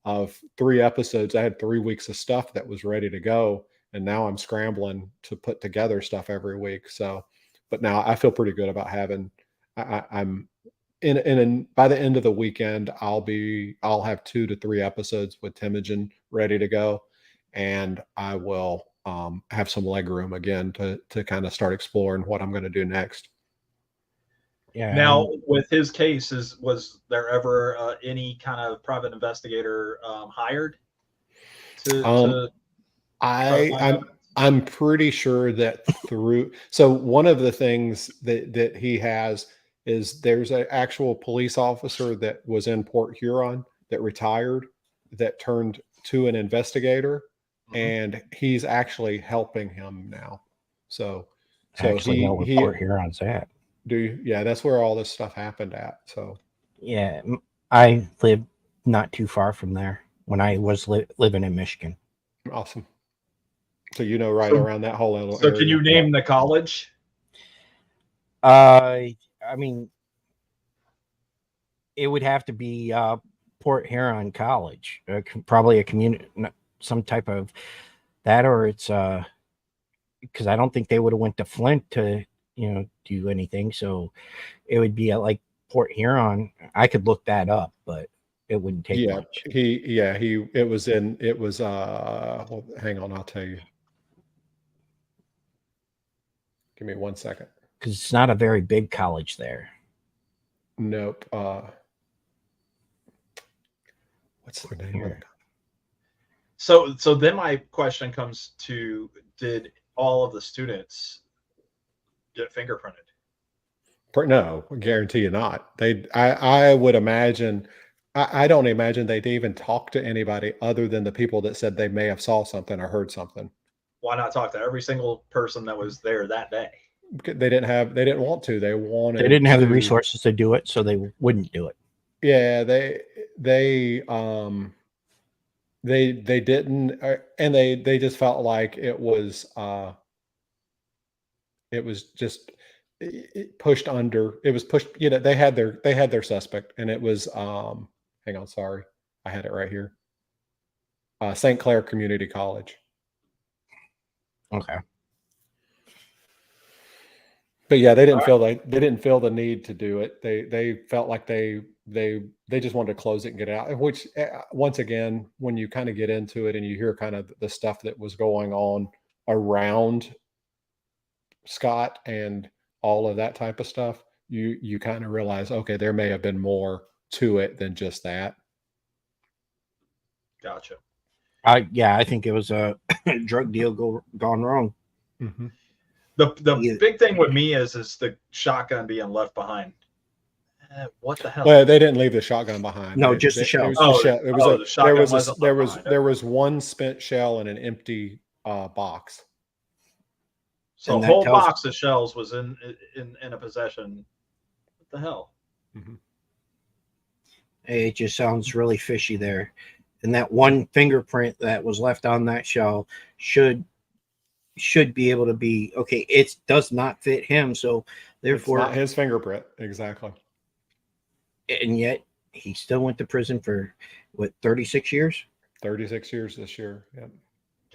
of 3 episodes. I had 3 weeks of stuff that was ready to go. And now I'm scrambling to put together stuff every week. So, but now I feel pretty good about having, I'm by the end of the weekend, I'll have 2 to 3 episodes with Timogen ready to go. And I will have some leg room again to kind of start exploring what I'm going to do next. Yeah. Now, with his case, was there ever any kind of private investigator hired to I'm pretty sure that so one of the things that he has is there's an actual police officer that was in Port Huron that retired that turned to an investigator, and he's actually helping him now. So I actually know where Port Huron's at. Do you? Yeah, that's where all this stuff happened at. So yeah, I lived not too far from there when I was living in Michigan. Awesome. So around that whole area. So can you name the college? I mean, it would have to be Port Huron College, probably a community, some type of that, or it's because I don't think they would have went to Flint to do anything. So it would be at like Port Huron. I could look that up, but it wouldn't take much. It was well, hang on, I'll tell you. Give me 1 second. Because it's not a very big college there. Nope. What's the name of it? So then my question comes to: did all of the students get fingerprinted? No, I guarantee you not. I would imagine. I don't imagine they'd even talk to anybody other than the people that said they may have saw something or heard something. Why not talk to every single person that was there that day? They didn't want to. They didn't have the resources to do it, so they wouldn't do it. Yeah, they didn't, and they just felt like it was just pushed under. It was pushed. They had their suspect, and it was hang on, sorry, I had it right here. St. Clair Community College. Okay. But yeah, they didn't feel the need to do it. They felt like they just wanted to close it and get it out. Which once again, when you kind of get into it and you hear kind of the stuff that was going on around Scott and all of that type of stuff, you kind of realize, okay, there may have been more to it than just that. Gotcha. I think it was a drug deal gone wrong. Mm-hmm. The big thing with me is the shotgun being left behind. What the hell? Well, they didn't leave the shotgun behind. No, just the shell. There was one spent shell in an empty box. So a whole box of shells was in a possession. What the hell? Mm-hmm. Hey, it just sounds really fishy there. And that one fingerprint that was left on that shell should be able to be okay. It does not fit him, so therefore it's not his fingerprint. Exactly. And yet he still went to prison for what, 36 years? 36 years this year. Yep.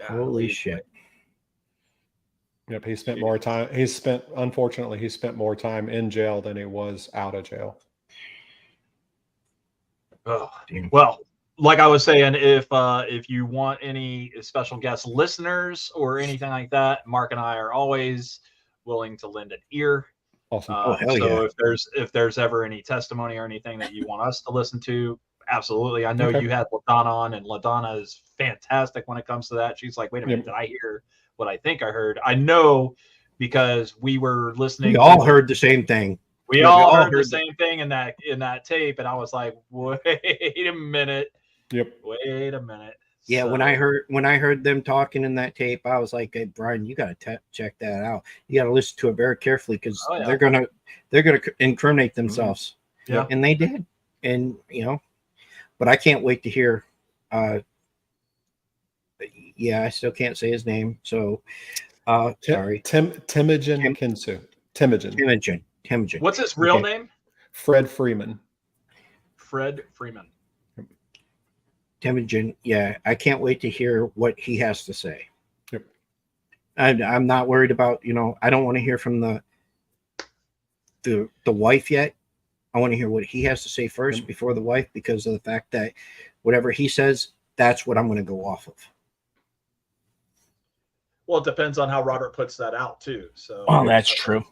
Holy shit. Yep, he spent more time. Unfortunately, he spent more time in jail than he was out of jail. Oh, well, like I was saying, if you want any special guest listeners or anything like that, Mark and I are always willing to lend an ear. Awesome. So if there's ever any testimony or anything that you want us to listen to, absolutely. I know you had LaDonna on, and LaDonna is fantastic when it comes to that. She's like, wait a minute, did I hear what I think I heard? I know because we were listening. We all heard the same thing. We all heard the same thing in that tape, and I was like, wait a minute. Yep. Wait a minute. Yeah, so, when I heard them talking in that tape, I was like, hey, Brian, you got to check that out. You got to listen to it very carefully because they're gonna incriminate themselves. Yeah, and they did, and but I can't wait to hear. I still can't say his name, so Sorry. Temujin Kinsu. Temujin. Temujin. What's his real name? Fred Freeman. Fred Freeman. Temujin. Yeah, I can't wait to hear what he has to say. Yep. I'm not worried about, I don't want to hear from the wife yet. I want to hear what he has to say first before the wife, because of the fact that whatever he says, that's what I'm going to go off of. Well, it depends on how Robert puts that out too. So, oh, that's true.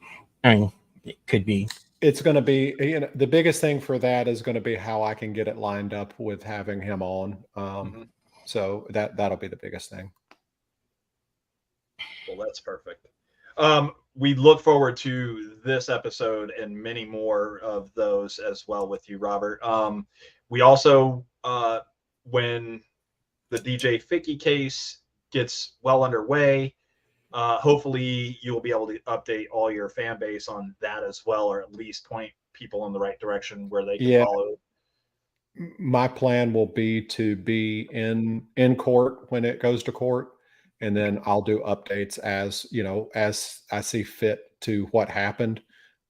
I mean, it could be. It's going to be, the biggest thing for that is going to be how I can get it lined up with having him on. So that'll be the biggest thing. Well, that's perfect. We look forward to this episode and many more of those as well with you, Robert. We also, when the DJ Ficky case gets well underway, hopefully you'll be able to update all your fan base on that as well, or at least point people in the right direction where they can follow. My plan will be to be in court when it goes to court. And then I'll do updates as I see fit to what happened.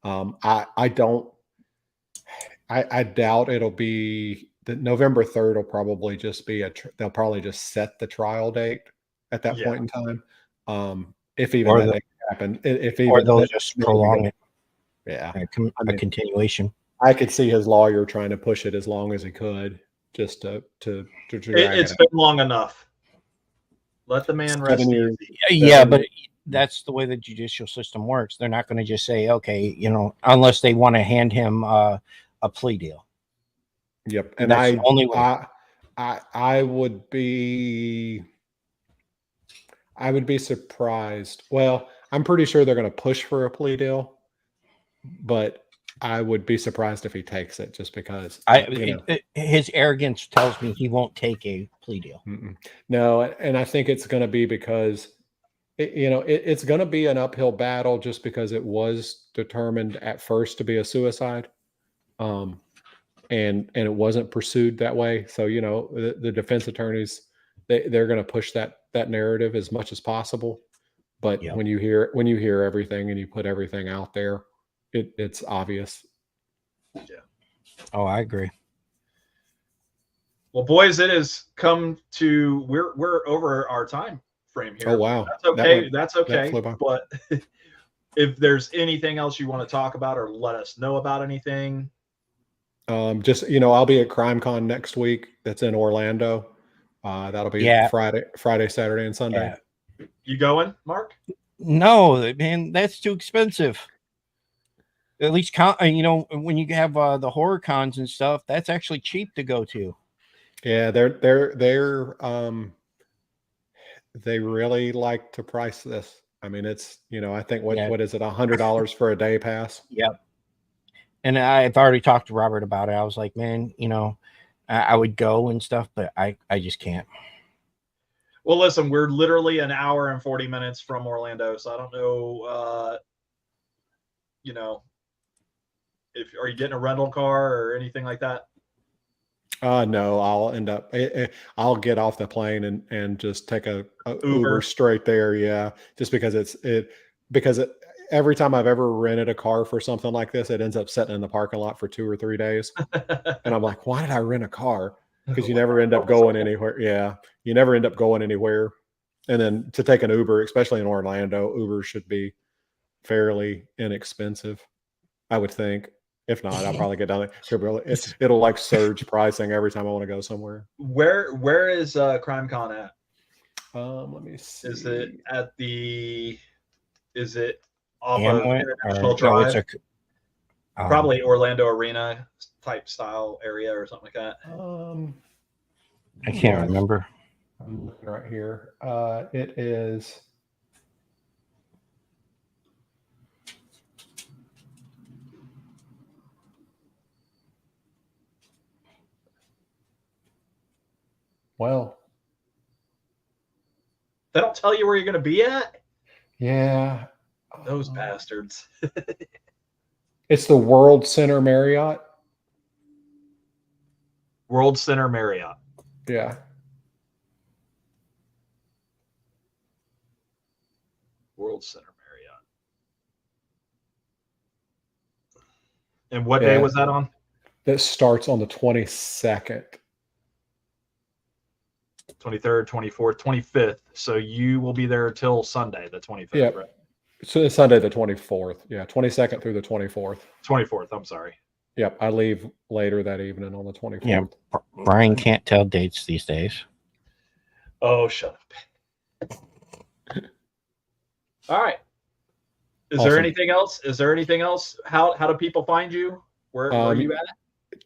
I doubt it'll be the November 3rd will probably just be they'll probably just set the trial date at that point in time. If even that happen, or they'll just prolong it. Yeah. A continuation. I could see his lawyer trying to push it as long as he could just to it's been long enough. Let the man rest easy. Yeah, but that's the way the judicial system works. They're not going to just say, okay, unless they want to hand him a plea deal. Yep. And that's the only way. I would be surprised. Well, I'm pretty sure they're going to push for a plea deal, but I would be surprised if he takes it, just because his arrogance tells me he won't take a plea deal. No, and I think it's going to be because it's going to be an uphill battle, just because it was determined at first to be a suicide, and it wasn't pursued that way. So the defense attorneys, they're going to push that narrative as much as possible. But when you hear everything and you put everything out there, it's obvious. Yeah. Oh, I agree. Well, boys, it has come to we're over our time frame here. Oh wow. That's okay. That's okay. But if there's anything else you want to talk about or let us know about anything. Just I'll be at CrimeCon next week. That's in Orlando. That'll be Friday, Saturday, and Sunday. Yeah. You going, Mark? No, man, that's too expensive. At least, when you have the horror cons and stuff, that's actually cheap to go to. Yeah, they really like to price this. I mean, it's I think what is it, $100 for a day pass? Yep. And I've already talked to Robert about it. I was like, man, I would go and stuff, but I just can't. Well, listen, we're literally an hour and 40 minutes from Orlando, so I don't know, are you getting a rental car or anything like that? No, I'll get off the plane and just take a Uber straight there. Yeah. Just because every time I've ever rented a car for something like this, it ends up sitting in the parking lot for 2 or 3 days. And I'm like, why did I rent a car? Because you never end up going anywhere. Yeah. You never end up going anywhere. And then to take an Uber, especially in Orlando, Uber should be fairly inexpensive, I would think. If not, I'll probably get down there. It'll like surge pricing every time I want to go somewhere. Where is CrimeCon at? Let me see. Is it off of International Drive? No, probably Orlando Arena type style area or something like that. I can't remember. I'm looking right here. It is. Well, they don't tell you where you're going to be at? Yeah. Those bastards. It's the World Center Marriott. World Center Marriott. Yeah. World Center Marriott. And what day was that on? That starts on the 22nd. 23rd, 24th, 25th. So you will be there till Sunday, the 25th, Yep. right? So it's Sunday the 24th. Yeah, 22nd through the 24th. 24th, I'm sorry. Yep, I leave later that evening on the 24th. Yeah, Brian can't tell dates these days. Oh, shut up. All right. Is Awesome. there anything else? Is there anything else? How do people find you? Where are you at?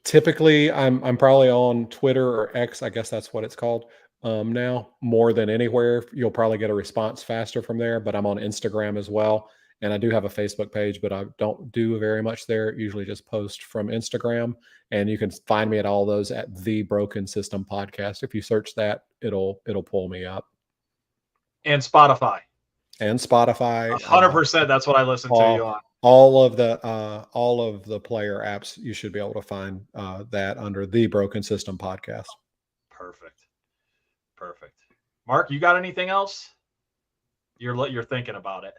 Typically, I'm probably on Twitter or X. I guess that's what it's called now. More than anywhere, you'll probably get a response faster from there. But I'm on Instagram as well, and I do have a Facebook page, but I don't do very much there. Usually, just post from Instagram, and you can find me at all those at The Broken System Podcast. If you search that, it'll pull me up. And Spotify. And Spotify. 100%. That's what I listen to you on. All of the player apps, you should be able to find that under The Broken System Podcast. Perfect. Mark, you got anything else? You're thinking about it.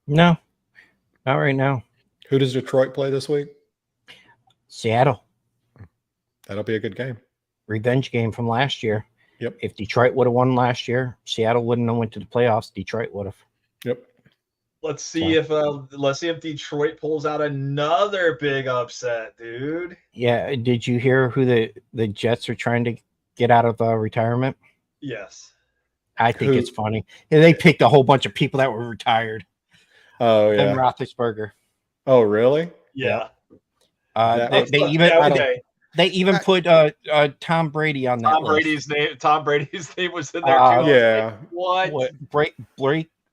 No, not right now. Who does Detroit play this week? Seattle. That'll be a good game. Revenge game from last year. Yep. If Detroit would have won last year, Seattle wouldn't have went to the playoffs. Detroit would have. Yep. Let's see if Detroit pulls out another big upset, dude. Yeah. Did you hear who the Jets are trying to get out of retirement? Yes. I think it's funny. And they picked a whole bunch of people that were retired. Oh yeah. And Roethlisberger. Oh really? Yeah. They even put Tom Brady on that list. Tom Brady's name was in there too. Yeah. Like, what?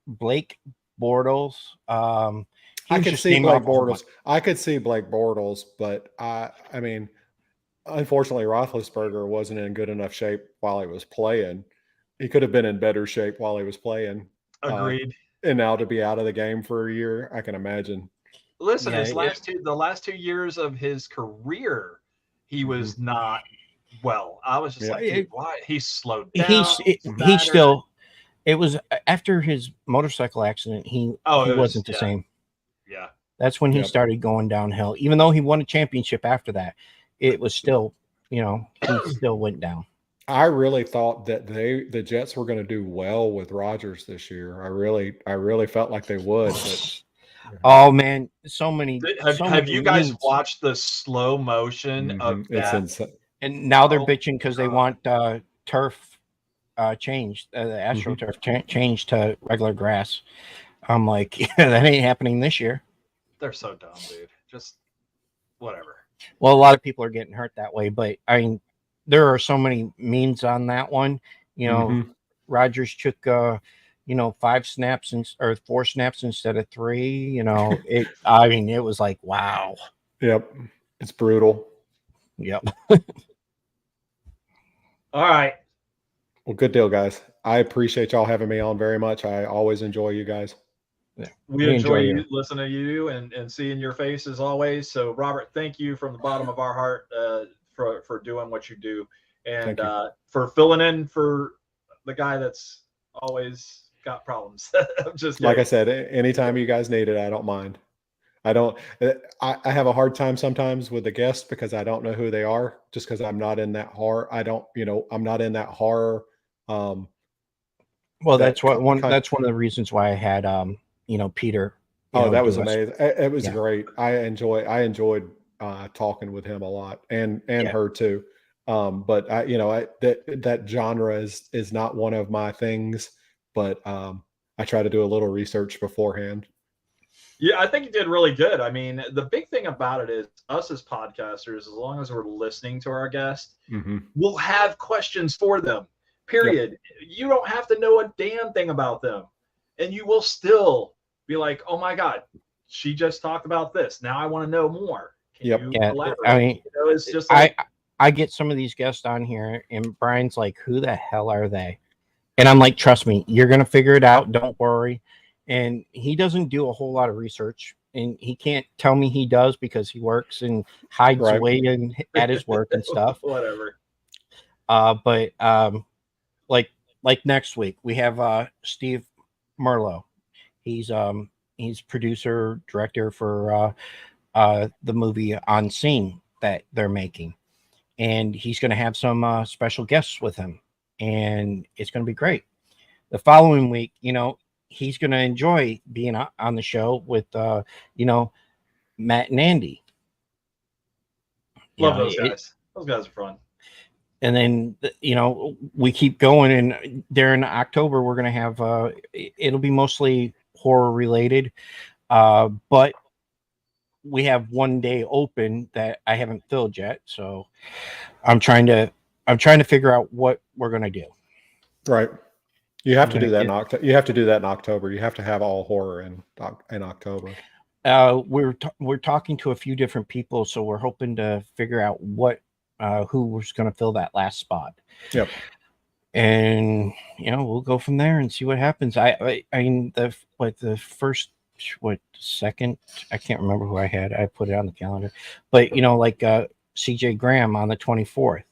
Blake Bortles. I could see Blake Bortles. I could see Blake Bortles, but I mean, unfortunately, Roethlisberger wasn't in good enough shape while he was playing. He could have been in better shape while he was playing. Agreed. And now to be out of the game for a year, I can imagine. Listen, the last 2 years of his career, he was not well. I was just like, dude, why? He slowed down. He still. It was after his motorcycle accident. He wasn't the same. Yeah, that's when he started going downhill. Even though he won a championship after that, it was still, he still went down. I really thought that the Jets were going to do well with Rodgers this year. I really felt like they would. But, oh man, so many. Have you guys watched the slow motion of that? It's insane. And now they're bitching because they want turf changed, the AstroTurf changed to regular grass. I'm like, that ain't happening this year. They're so dumb, dude. Just whatever. Well, a lot of people are getting hurt that way, but I mean, there are so many memes on that one. Rodgers took 5 snaps or 4 snaps instead of 3. It was like, wow. Yep. It's brutal. Yep. All right. Well, good deal, guys. I appreciate y'all having me on very much. I always enjoy you guys. Yeah. We enjoy listening to you and seeing your face as always. So, Robert, thank you from the bottom of our heart for doing what you do and for filling in for the guy that's always got problems. Just like I said, anytime you guys need it, I don't mind. I have a hard time sometimes with the guests because I don't know who they are, just because I'm not in that horror. I'm not in that horror. Well, that's one of the reasons why I had Peter. That was amazing. It was great. I enjoyed talking with him a lot and her too. But that genre is not one of my things, but I try to do a little research beforehand. Yeah, I think you did really good. I mean, the big thing about it is us as podcasters, as long as we're listening to our guests, we'll have questions for them, period. Yep. You don't have to know a damn thing about them. And you will still be like, oh my God, she just talked about this. Now I want to know more. Can you elaborate? I mean, it's just like, I get some of these guests on here and Brian's like, who the hell are they? And I'm like, trust me, you're going to figure it out. Don't worry. And he doesn't do a whole lot of research, and he can't tell me he does because he works and hides away at his work and stuff. Whatever. But like next week we have Steve Merlo. He's producer director for the movie On Scene that they're making, and he's going to have some special guests with him, and it's going to be great. The following week, he's going to enjoy being on the show with Matt and Andy. Love those guys. Those guys are fun. And then we keep going, and during October we're going to have it'll be mostly horror related, but we have one day open that I haven't filled yet, so I'm trying to figure out what we're going to do. Right. You have to do that in October. You have to do that in October. You have to have all horror in October. We're talking to a few different people, so we're hoping to figure out who was going to fill that last spot. Yep. And we'll go from there and see what happens. I mean, the second, I can't remember who I had. I put it on the calendar, but CJ Graham on the 24th.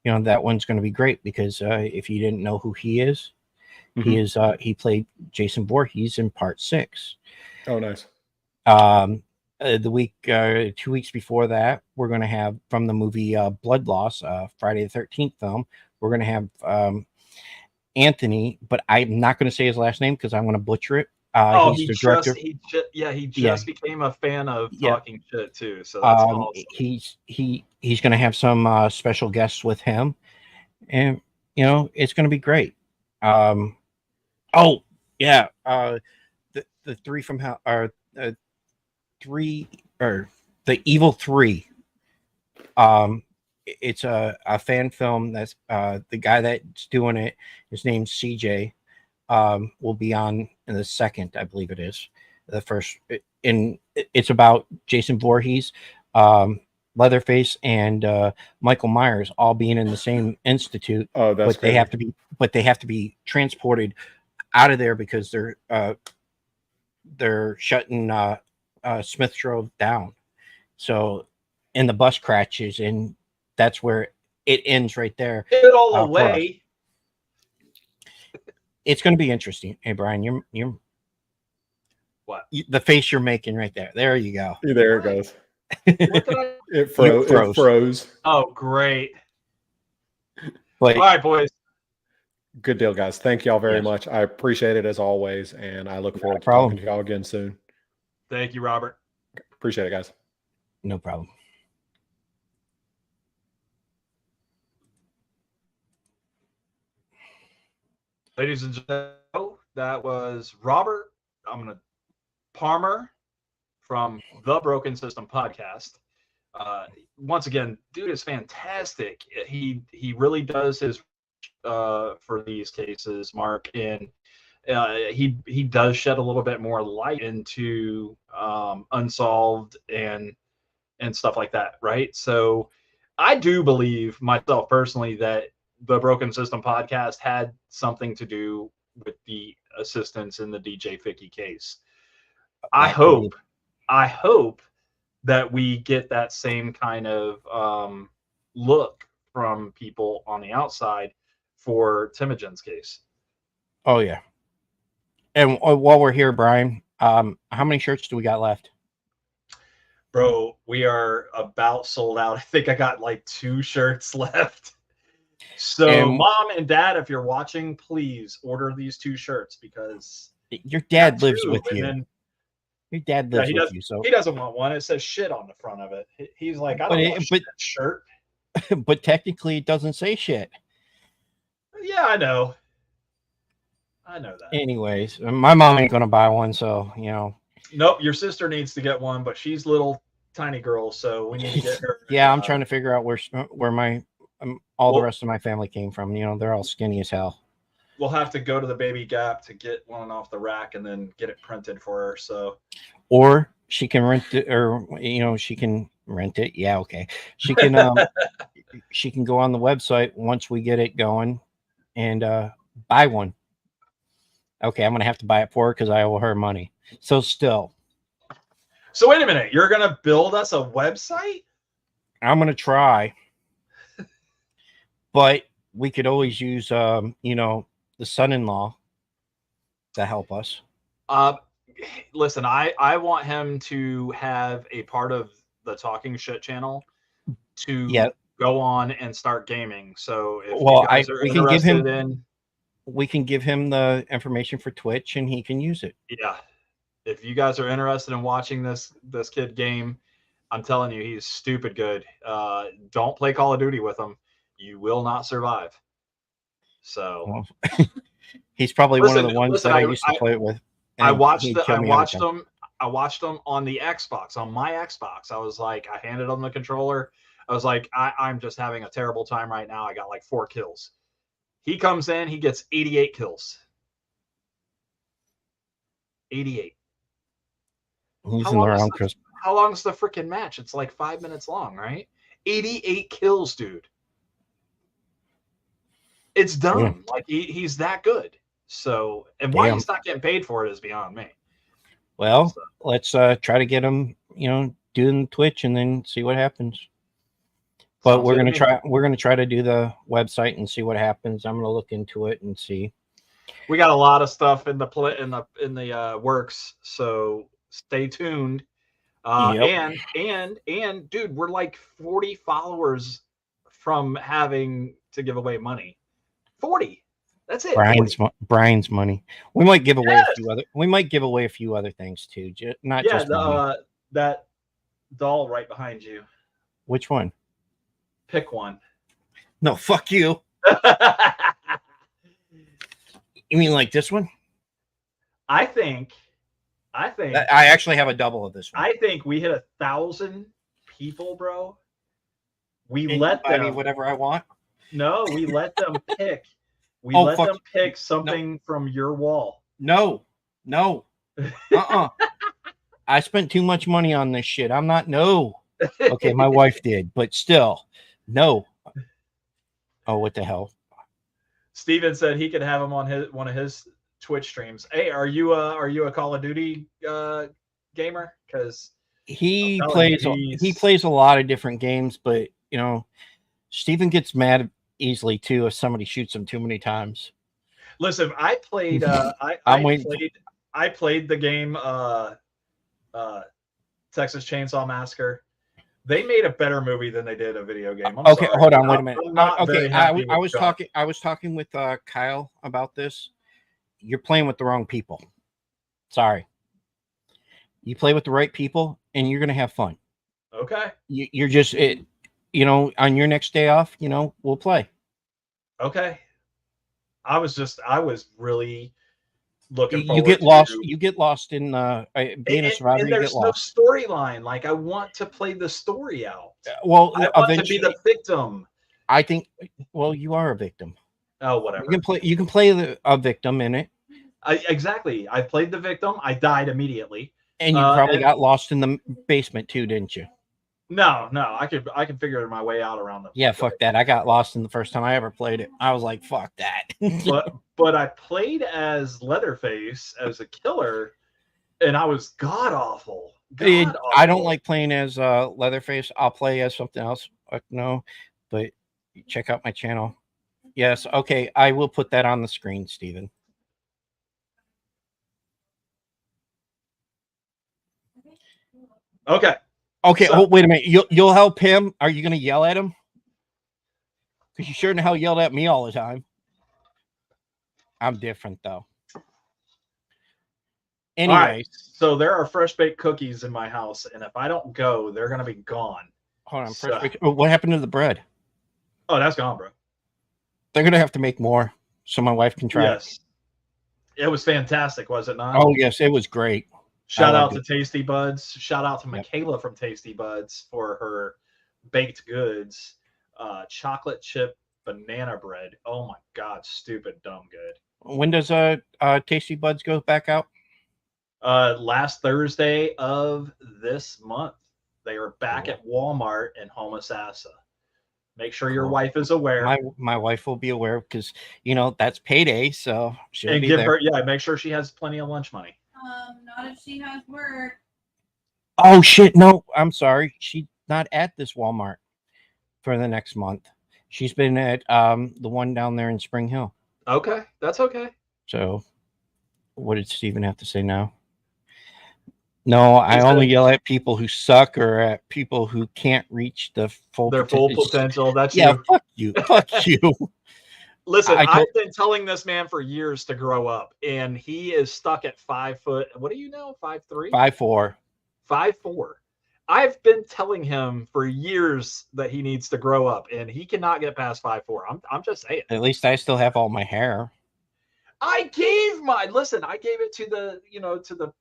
That one's going to be great because if you didn't know who he is, he played Jason Voorhees in Part 6. Oh, nice. The week 2 weeks before that, we're going to have from the movie Blood Loss, Friday the 13th film. We're going to have Anthony, but I'm not going to say his last name because I'm going to butcher it. He's the director. He just became a fan of talking shit too. So that's awesome. He's going to have some special guests with him, and it's going to be great. The three from hell are the Evil Three. It's a fan film that's the guy that's doing it. His name's CJ. Will be on in the second, I believe it is. The first, and it's about Jason Voorhees, Leatherface, and Michael Myers all being in the same institute. Oh, that's but they have to be transported out of there because they're shutting Smith Grove down. So, and the bus crashes, and that's where it ends right there. Give it all away. It's going to be interesting. Hey, Brian, you're what? The face you're making right there. There you go. There it goes. It froze. Oh, great. But, all right, boys. Good deal, guys. Thank y'all very much. I appreciate it as always, and I look forward to talking to y'all again soon. Thank you, Robert. Appreciate it, guys. No problem. Ladies and gentlemen, that was Robert Palmer from the Broken System podcast. Once again, dude is fantastic. He really does his for these cases, Mark, and he does shed a little bit more light into unsolved and stuff like that, right? So I do believe myself personally that the Broken System podcast had something to do with the assistance in the DJ Ficky case. I hope that we get that same kind of look from people on the outside for Timogen's case. Oh yeah. And while we're here, Brian, how many shirts do we got left? Bro, we are about sold out. I think I got like 2 shirts left. So, Mom and Dad, if you're watching, please order these 2 shirts because your dad lives with you. Your dad lives with you, so he doesn't want one. It says shit on the front of it. He's like, I don't want that shirt. But technically, it doesn't say shit. Yeah, I know that. Anyways, my mom ain't gonna buy one, so Nope, your sister needs to get one, but she's little tiny girl, so we need to get her. Yeah, I'm trying to figure out where my the rest of my family came from. They're all skinny as hell. We'll have to go to the Baby Gap to get one off the rack and then get it printed for her. So, or she can rent it, or she can rent it. Yeah, okay. She can she can go on the website once we get it going and buy one. Okay, I'm gonna have to buy it for her because I owe her money. So wait a minute, you're gonna build us a website? I'm gonna try, but we could always use the son-in-law to help us. Uh, listen, I want him to have a part of the Talking Shit channel to Yeah. go on and start gaming. So if you Well, guys are interested in, we can give him the information for Twitch and he can use it. yeah, if you guys are interested in watching this kid game, I'm telling you, he's stupid good. Don't play Call of Duty with him. You will not survive. So Well, he's probably one of the ones listen, that I used to play it with. I and watched he'd the, kill I me every watched time. them. I watched them on the Xbox, on my Xbox. I was like, I handed him the controller. I was like, I'm just having a terrible time right now. I got like 4 kills. He comes in, he gets 88 kills. 88. He's in the round, Chris. How long is the freaking match? It's like 5 minutes long, right? 88 kills, dude. It's dumb. Damn. Like he's that good. So, and why he's not getting paid for it is beyond me. Well, let's try to get him, doing Twitch and then see what happens. But we're gonna try to do the website and see what happens. I'm gonna look into it and see. We got a lot of stuff in the works, so stay tuned. And dude, we're like 40 followers from having to give away money. 40. That's it. Brian's money. We might give away a few other. We might give away a few other things too. Not just money. That doll right behind you. Which one? Pick one. No, fuck you. You mean like this one? I think I actually have a double of this one. I think we hit 1,000 people, bro. We and let them buy me whatever I want. No, we let them pick. We let them pick something from your wall. No. I spent too much money on this shit. I'm not. No. Okay, my wife did, but still, no. Oh, what the hell? Steven said he could have him on one of his Twitch streams. Hey, are you a Call of Duty gamer? Because he plays a lot of different games, but Steven gets mad easily too if somebody shoots him too many times. Listen, I played I played the game Texas Chainsaw Massacre. They made a better movie than they did a video game. I'm sorry. Hold on, wait a minute. Okay, I was talking with Kyle about this. You're playing with the wrong people. Sorry. You play with the right people, and you're gonna have fun. Okay. You're just on your next day off, we'll play. Okay. I was really looking forward. You get lost in being a survivor. And there's no storyline. Like, I want to play the story out. Well, I want to be the victim. I think. Well, you are a victim. Oh, whatever. You can play a victim in it. Exactly. I played the victim. I died immediately. And you probably got lost in the basement too, didn't you? No. I can figure my way out around them. Yeah, fuck that. I got lost in the first time I ever played it. I was like, fuck that. but I played as Leatherface, as a killer, and I was god awful. I don't like playing as Leatherface. I'll play as something else. No, but check out my channel. Yes, okay. I will put that on the screen, Steven. Okay. So, wait a minute. You'll help him? Are you going to yell at him? Because you sure in hell yelled at me all the time. I'm different, though. Anyway. Right. So there are fresh baked cookies in my house, and if I don't go, they're going to be gone. Hold on. Fresh baked. What happened to the bread? Oh, that's gone, bro. They're going to have to make more so my wife can try. Yes. It was fantastic, was it not? Oh, yes. It was great. Shout out to Tasty Buds. Shout out to Michaela from Tasty Buds for her baked goods. Chocolate chip banana bread. Oh my God, stupid, dumb good. When does Tasty Buds go back out? Last Thursday of this month. They are back at Walmart in Homosassa. Make sure your wife is aware. My wife will be aware because that's payday, so she'll be there. Her make sure she has plenty of lunch money. Not if she has work. Oh shit! No, I'm sorry. She's not at this Walmart for the next month. She's been at the one down there in Spring Hill. Okay, that's okay. So What did Steven have to say now? No, I only yell at people who suck or at people who can't reach their full potential. That's yeah, you. fuck you. Fuck you. Listen, I've been telling this man for years to grow up, and he is stuck at 5 foot. What are you now? 5'3"? 5'4". 5'4". I've been telling him for years that he needs to grow up, and he cannot get past 5'4". I'm just saying. At least I still have all my hair. I gave it to the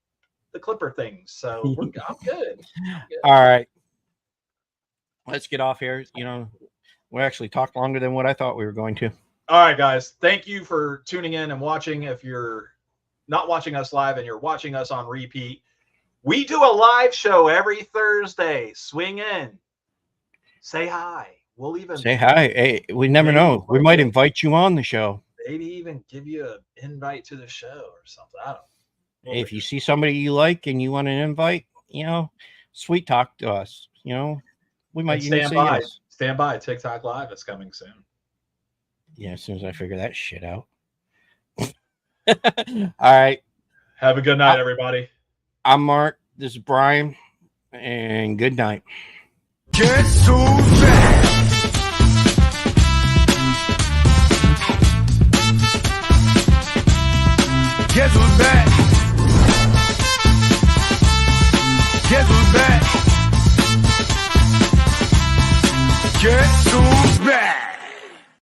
clipper things. So I'm good. All right. Let's get off here. We actually talked longer than what I thought we were going to. All right, guys. Thank you for tuning in and watching. If you're not watching us live and you're watching us on repeat, we do a live show every Thursday. Swing in. Say hi. We'll even say hi. Hey, we never know. We might invite you on the show. Maybe even give you an invite to the show or something. I don't know. If you see somebody you like and you want an invite, sweet talk to us. We might even say yes. Stand by. TikTok Live is coming soon. Yeah, as soon as I figure that shit out. All right. Have a good night, everybody. I'm Mark. This is Brian. And good night. Guess who's back? Guess who's back? Guess who's back? Guess who's